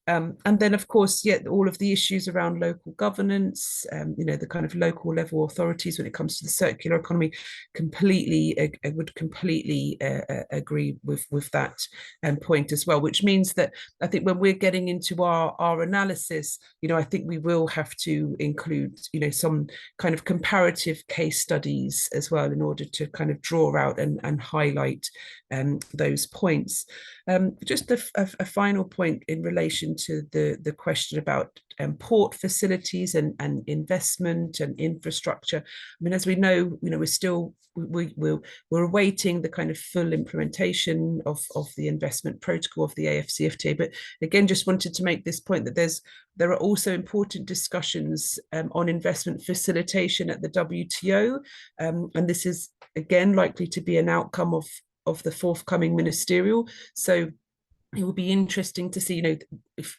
And then, of course, all of the issues around local governance, you know, the kind of local level authorities when it comes to the circular economy, would completely agree with that point as well, which means that I think when we're getting into our analysis, you know, I think we will have to include, you know, some kind of comparative case studies as well in order to kind of draw out and highlight those points. Just a final point in relation to the question about port facilities and investment and infrastructure. I mean, as we know, you know, we're awaiting the kind of full implementation of the investment protocol of the AfCFTA. But again, just wanted to make this point that there are also important discussions on investment facilitation at the WTO, and this is again likely to be an outcome of the forthcoming ministerial. So it will be interesting to see, you know, if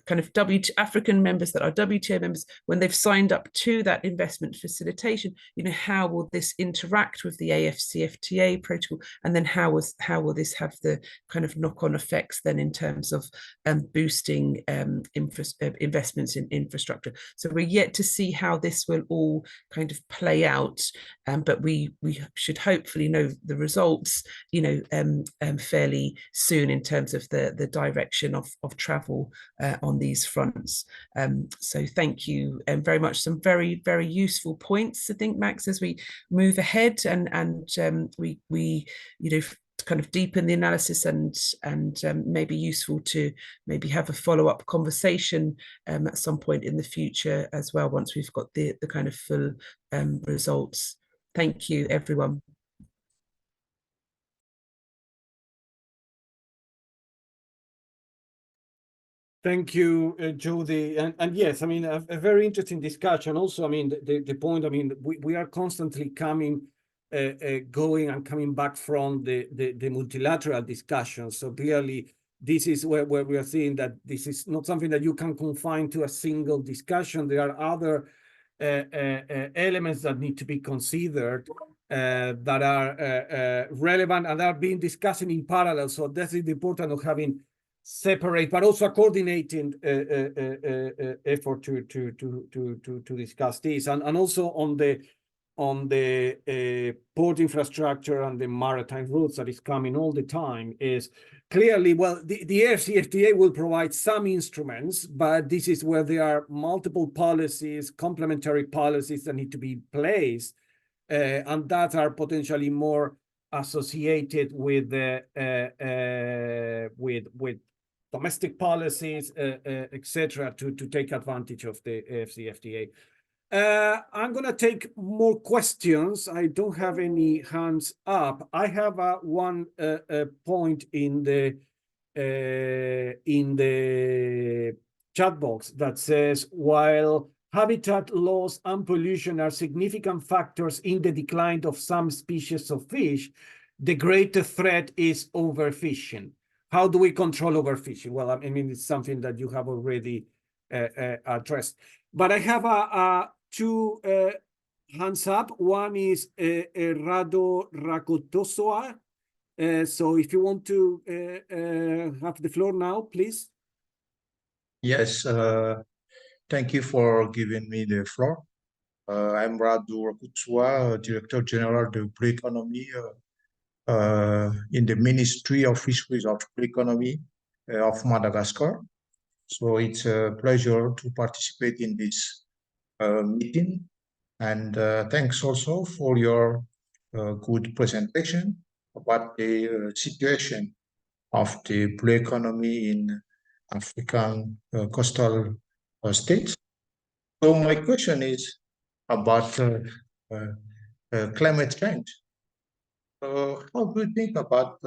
kind of African members that are WTO members, when they've signed up to that investment facilitation, you know, how will this interact with the AfCFTA protocol, and then how will this have the kind of knock-on effects then in terms of boosting investments in infrastructure. So we're yet to see how this will all kind of play out, but we should hopefully know the results, you know, fairly soon in terms of the direction of travel on these fronts. So thank you very much. Some very, very useful points, I think, Max, as we move ahead and we you know, kind of deepen the analysis and maybe useful to maybe have a follow-up conversation at some point in the future as well, once we've got the kind of full results. Thank you, everyone. Thank you, Jody. And yes, I mean, a very interesting discussion. Also, I mean, the point, I mean, we are constantly going and coming back from the multilateral discussion. So clearly, this is where we are seeing that this is not something that you can confine to a single discussion. There are other elements that need to be considered that are relevant and are being discussed in parallel. So that is the importance of having separate, but also a coordinating effort to discuss this, and also on the port infrastructure and the maritime routes that is coming all the time is clearly, well, the AfCFTA will provide some instruments, but this is where there are multiple policies, complementary policies that need to be placed, and that are potentially more associated with domestic policies, etc., to take advantage of the AfCFTA. I'm going to take more questions. I don't have any hands up. I have one point in the chat box that says, while habitat loss and pollution are significant factors in the decline of some species of fish, the greatest threat is overfishing. How do we control overfishing? Well, I mean, it's something that you have already addressed. But I have two hands up. One is Rado Rakotosoa. So if you want to have the floor now, please. Yes, thank you for giving me the floor. I'm Rado Rakotosoa, Director General of the Blue Economy in the Ministry of Fisheries of Blue Economy of Madagascar. So it's a pleasure to participate in this meeting. And thanks also for your good presentation about the situation of the blue economy in African coastal states. So my question is about climate change. How do you think about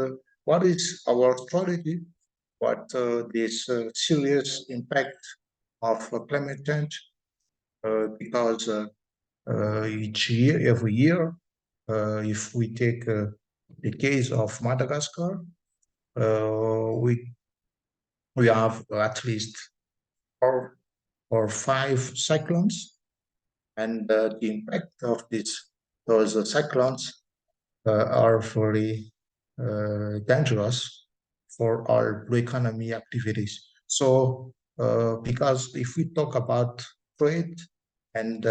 what is our strategy, what this serious impact of climate change? Because each year, every year, if we take the case of Madagascar, we have at least 4 or 5 cyclones, and the impact of those cyclones are very dangerous for our blue economy activities. So, because if we talk about trade and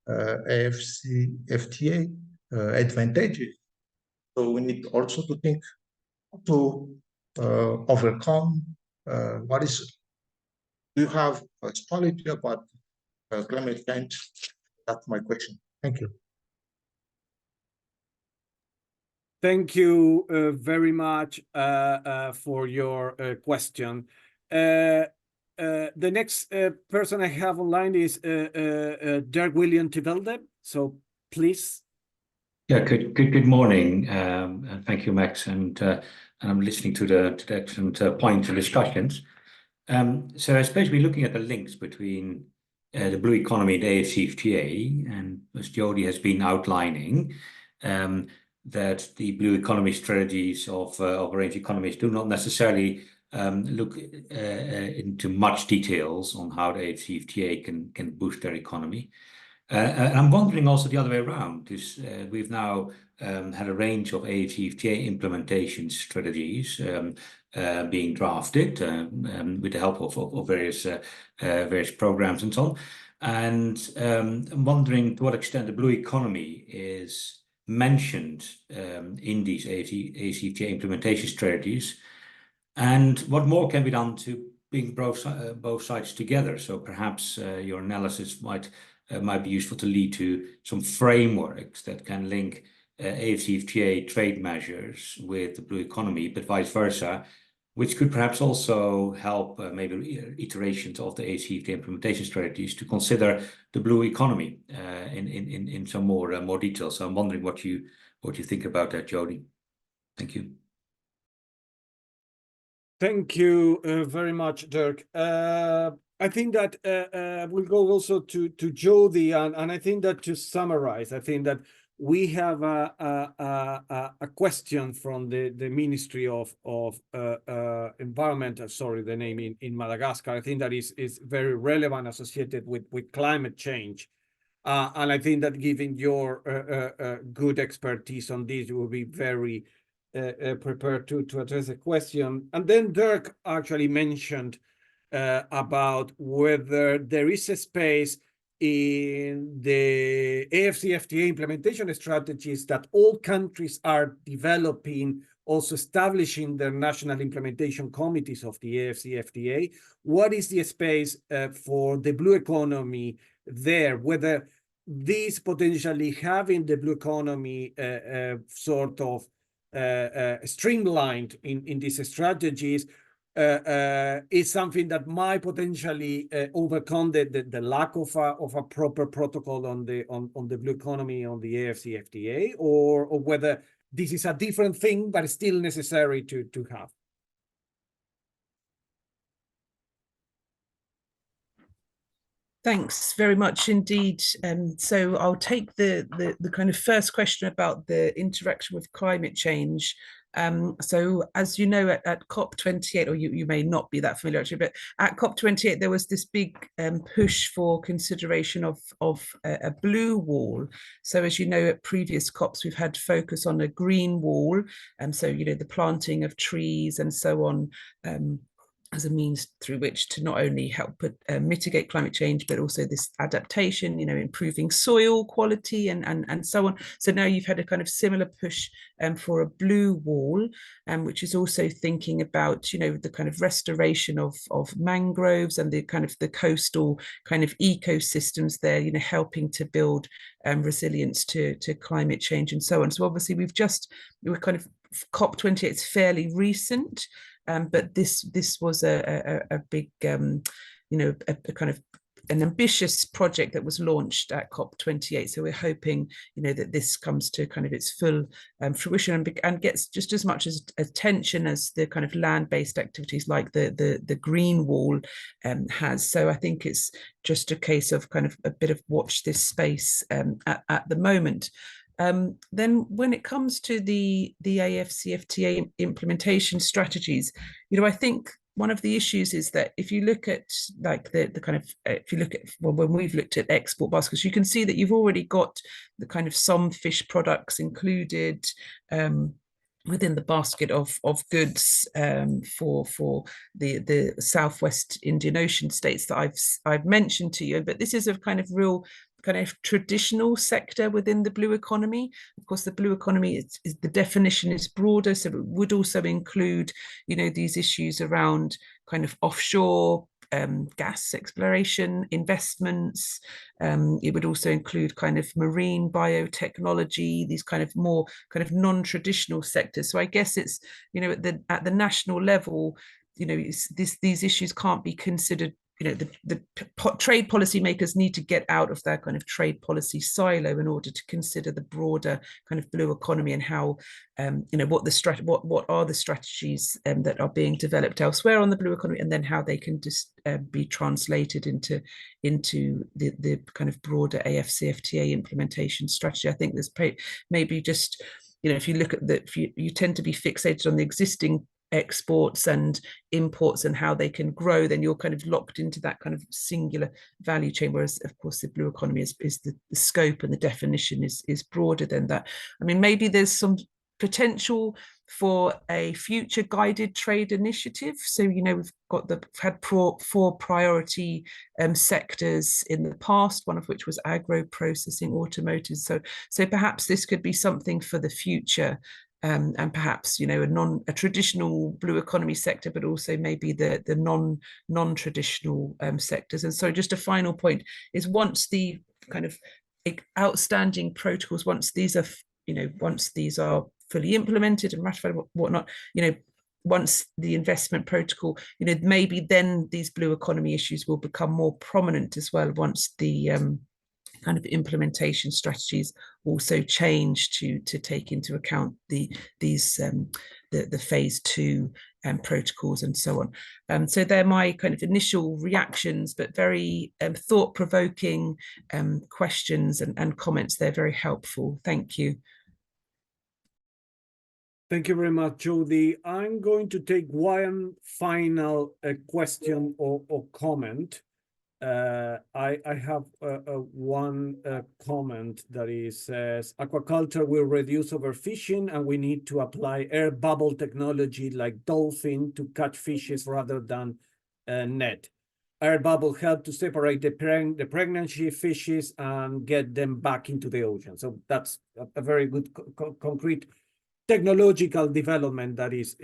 AfCFTA advantages, so we need also to think to overcome what is. Do you have a strategy about climate change? That's my question. Thank you. Thank you very much for your question. The next person I have online is Dirk William Tevelde. So please. Yeah, good morning. And thank you, Max. And I'm listening to the excellent points and discussions. So I suppose we're looking at the links between the blue economy and the AfCFTA, and as Jody has been outlining, that the blue economy strategies of range economies do not necessarily look into much details on how the AfCFTA can boost their economy. And I'm wondering also the other way around, because we've now had a range of AfCFTA implementation strategies being drafted with the help of various programs and so on. And I'm wondering to what extent the blue economy is mentioned in these AfCFTA implementation strategies, and what more can be done to bring both sides together. So perhaps your analysis might be useful to lead to some frameworks that can link AfCFTA trade measures with the blue economy, but vice versa, which could perhaps also help maybe iterations of the AfCFTA implementation strategies to consider the blue economy in some more detail. So I'm wondering what you think about that, Jody. Thank you. Thank you very much, Dirk. I think that we'll go also to Jody, and I think that to summarize, I think that we have a question from the Ministry of Environment. Sorry, the name in Madagascar. I think that is very relevant, associated with climate change, and I think that given your good expertise on this, you will be very prepared to address the question. And then Dirk actually mentioned about whether there is a space in the AfCFTA implementation strategies that all countries are developing, also establishing their national implementation committees of the AfCFTA. What is the space for the blue economy there? Whether this potentially having the blue economy sort of streamlined in these strategies is something that might potentially overcome the lack of a proper protocol on the blue economy on the AfCFTA, or whether this is a different thing but still necessary to have. Thanks very much indeed. So I'll take the kind of first question about the interaction with climate change. So as you know, at COP28, or you may not be that familiar actually, but at COP28 there was this big push for consideration of a blue wall. So as you know, at previous COPs we've had focus on a green wall, and so you know, the planting of trees and so on, as a means through which to not only help mitigate climate change, but also this adaptation, you know, improving soil quality and so on. So now you've had a kind of similar push for a blue wall, which is also thinking about, you know, the kind of restoration of mangroves and the kind of the coastal kind of ecosystems there, you know, helping to build resilience to climate change and so on. So obviously we're kind of COP28, it's fairly recent. But this was a big, you know, a kind of an ambitious project that was launched at COP28. So we're hoping, you know, that this comes to kind of its full fruition and gets just as much as attention as the kind of land-based activities like the green wall has. So I think it's just a case of kind of a bit of watch this space at the moment. Then when it comes to the AfCFTA implementation strategies, you know, I think one of the issues is that if you look at like the kind of, if you look at, well, when we've looked at export baskets, you can see that you've already got the kind of some fish products included within the basket of goods for the Southwest Indian Ocean states that I've mentioned to you. But this is a kind of real kind of traditional sector within the blue economy. Of course, the blue economy is the definition is broader, so it would also include, you know, these issues around kind of offshore gas exploration, investments. It would also include kind of marine biotechnology, these kind of more kind of non-traditional sectors. So I guess it's, you know, at the national level, you know, these issues can't be considered, you know, the trade policy makers need to get out of their kind of trade policy silo in order to consider the broader kind of blue economy and how, you know, what are the strategies that are being developed elsewhere on the blue economy, and then how they can just be translated into the kind of broader AfCFTA implementation strategy. I think there's maybe just, you know, if you look at you tend to be fixated on the existing exports and imports and how they can grow, then you're kind of locked into that kind of singular value chain, whereas of course the blue economy is the scope and the definition is broader than that. I mean, maybe there's some potential for a future guided trade initiative. So, you know, we've had four priority sectors in the past, one of which was agro processing, automotive. So perhaps this could be something for the future. And perhaps, you know, a traditional blue economy sector, but also maybe the non-traditional sectors. And so just a final point is, once the kind of outstanding protocols, once these are fully implemented and ratified, whatnot, you know, once the investment protocol, you know, maybe then these blue economy issues will become more prominent as well, once the kind of implementation strategies also change to take into account the phase 2 protocols and so on. So they're my kind of initial reactions, but very thought-provoking questions and comments. They're very helpful. Thank you. Thank you very much, Jody. I'm going to take one final question or comment. I have one comment that is says aquaculture will reduce overfishing and we need to apply air bubble technology like dolphin to catch fishes rather than net. Air bubble help to separate the pregnancy fishes and get them back into the ocean. So that's a very good concrete technological development that is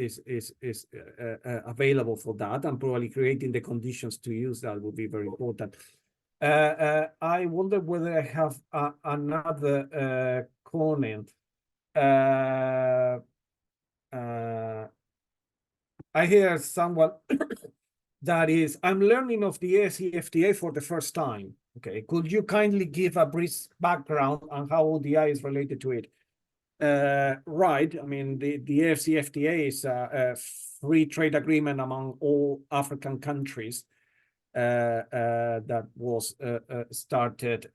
available for that, and probably creating the conditions to use that would be very important. I wonder whether I have another comment. I hear someone that is, I'm learning of the AfCFTA for the first time. Okay, could you kindly give a brief background on how ODI is related to it? Right. I mean, the AfCFTA is a free trade agreement among all African countries that was started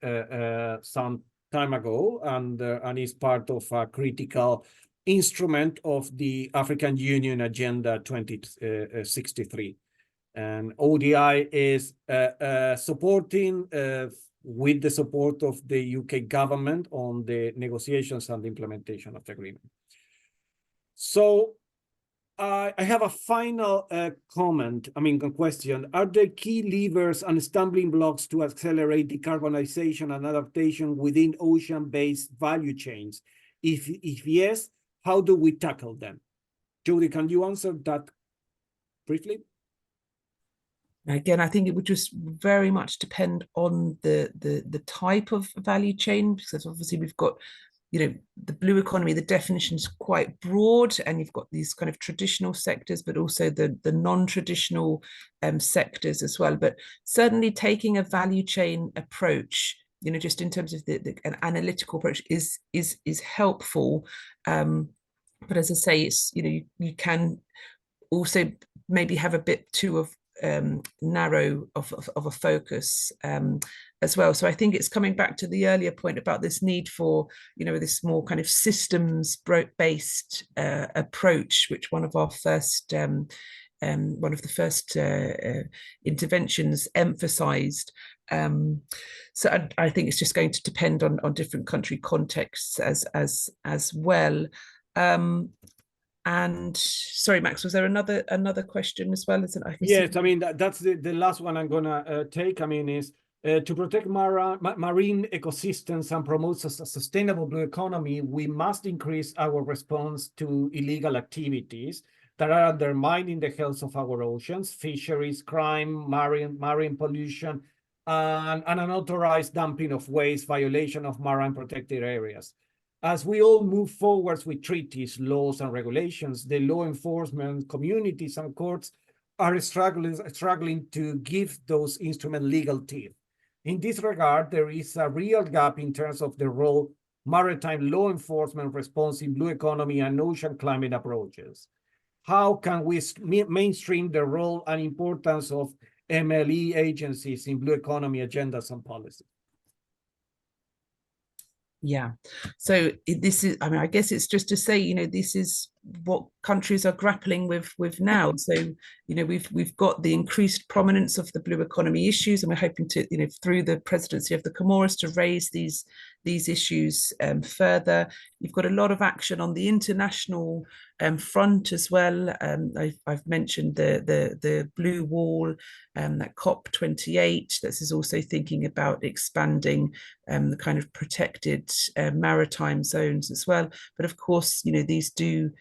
some time ago, and is part of a critical instrument of the African Union Agenda 2063. And ODI is supporting with the support of the UK government on the negotiations and the implementation of the agreement. So I have a final comment, a question. Are there key levers and stumbling blocks to accelerate decarbonization and adaptation within ocean-based value chains? If yes, how do we tackle them? Judy, can you answer that briefly? Again, I think it would just very much depend on the type of value chain, because obviously we've got, the blue economy, the definition is quite broad, and you've got these kind of traditional sectors, but also the non-traditional sectors as well. But certainly taking a value chain approach, just in terms of an analytical approach is helpful. But as I say, it's, you can also maybe have a bit too of narrow of a focus as well. So I think it's coming back to the earlier point about this need for, this more kind of systems-based approach, which one of the first interventions emphasized. So I think it's just going to depend on different country contexts as well. And sorry, Max, was there another question as well? Yes, that's the last one I'm gonna take. Is to protect marine ecosystems and promote a sustainable blue economy, we must increase our response to illegal activities that are undermining the health of our oceans, fisheries, crime, marine pollution, and unauthorized dumping of waste, violation of marine protected areas. As we all move forward with treaties, laws, and regulations, the law enforcement communities and courts are struggling to give those instruments legal teeth. In this regard, there is a real gap in terms of the role maritime law enforcement responds in blue economy and ocean climate approaches. How can we mainstream the role and importance of MLE agencies in blue economy agendas and policies? Yeah, so this is, I guess it's just to say, this is what countries are grappling with now. So, we've got the increased prominence of the blue economy issues, and we're hoping to, through the presidency of the Comoros, to raise these issues further. You've got a lot of action on the international front as well. I've mentioned the blue wall, that COP28. This is also thinking about expanding the kind of protected maritime zones as well. But of course, these do,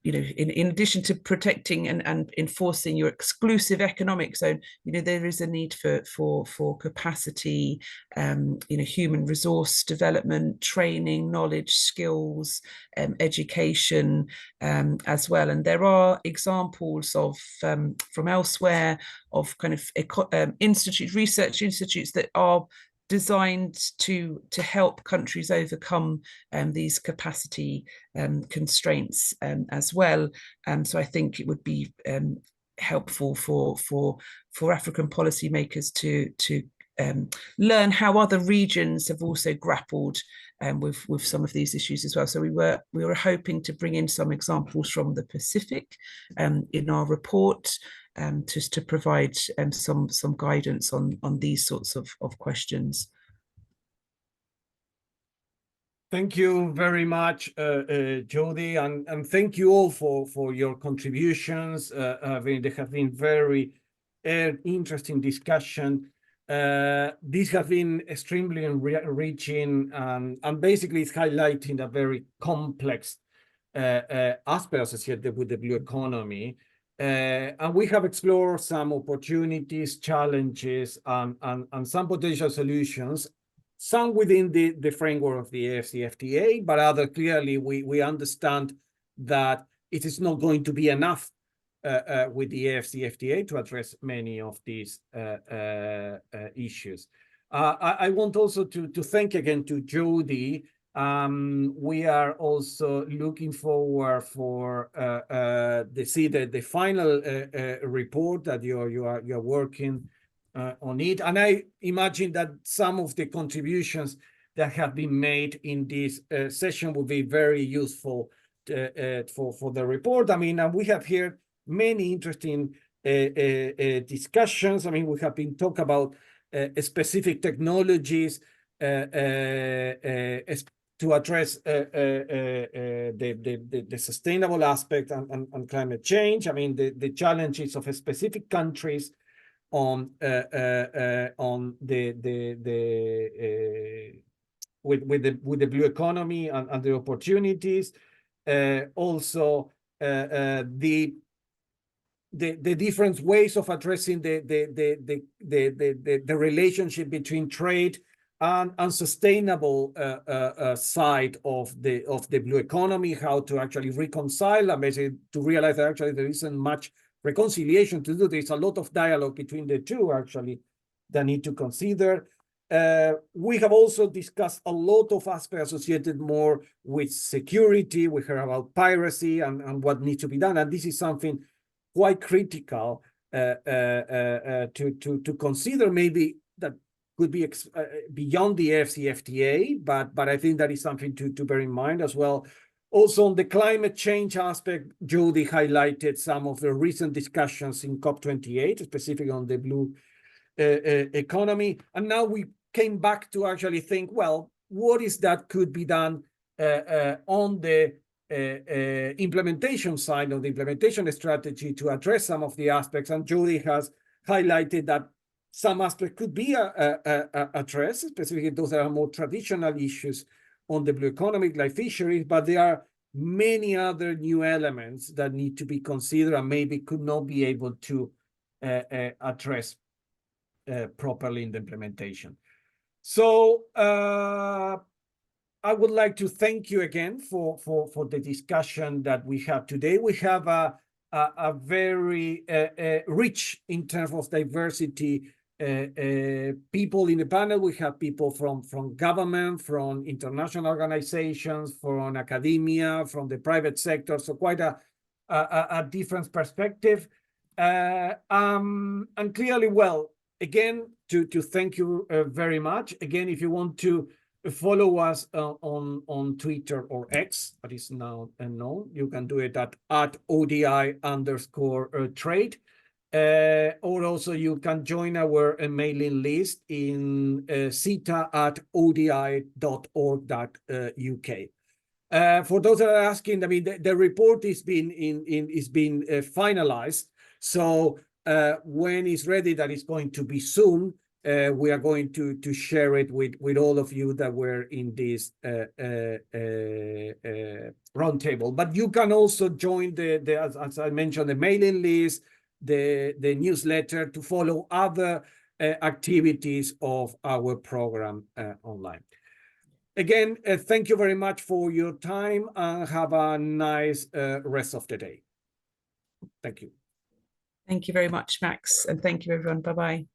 in addition to protecting and enforcing your exclusive economic zone, there is a need for capacity, human resource development, training, knowledge, skills, education as well. And there are examples of from elsewhere of kind of research institutes that are designed to help countries overcome these capacity constraints as well. So I think it would be helpful for African policymakers to learn how other regions have also grappled with some of these issues as well. So we were hoping to bring in some examples from the Pacific in our report, just to provide some guidance on these sorts of questions. Thank you very much, Jody, and thank you all for your contributions. They have been very interesting discussion. These have been extremely enriching, and basically it's highlighting a very complex aspect associated with the blue economy. And we have explored some opportunities, challenges, and some potential solutions, some within the framework of the AfCFTA, but other clearly we understand that it is not going to be enough with the AfCFTA to address many of these issues. I want also to thank again to Jody. We are also looking forward for the final report that you're working on it, and I imagine that some of the contributions that have been made in this session will be very useful for the report. I mean, we have here many interesting discussions. I mean, we have been talking about specific technologies to address the sustainable aspect and climate change. I mean, the challenges of specific countries on with the blue economy and the opportunities. Also, the different ways of addressing the relationship between trade and sustainable side of the blue economy, how to actually reconcile, and basically to realize that actually there isn't much reconciliation to do. There's a lot of dialogue between the two actually that need to consider. We have also discussed a lot of aspects associated more with security. We heard about piracy and what needs to be done, and this is something quite critical to consider, maybe that could be beyond the AfCFTA, but I think that is something to bear in mind as well. Also, on the climate change aspect, Jody highlighted some of the recent discussions in COP28, specifically on the blue economy. And now we came back to actually think, well, what is that could be done on the implementation side of the implementation strategy to address some of the aspects. And Jody has highlighted that some aspects could be addressed, specifically those that are more traditional issues on the blue economy, like fisheries, but there are many other new elements that need to be considered and maybe could not be able to address properly in the implementation. So I would like to thank you again for the discussion that we have today. We have a very rich in terms of diversity people in the panel. We have people from government, from international organizations, from academia, from the private sector, so quite a different perspective. And clearly, well, again, to thank you very much. Again, if you want to follow us on Twitter or X, that is now known, you can do it at @ODI_trade. Or also you can join our mailing list in cita@odi.org.uk. For those that are asking, I mean, the report is being finalized. So when it's ready, that is going to be soon. We are going to share it with all of you that were in this roundtable. But you can also join as I mentioned, the mailing list, the newsletter, to follow other activities of our program online. Again, thank you very much for your time and have a nice rest of the day. Thank you. Thank you very much, Max, and thank you, everyone. Bye-bye.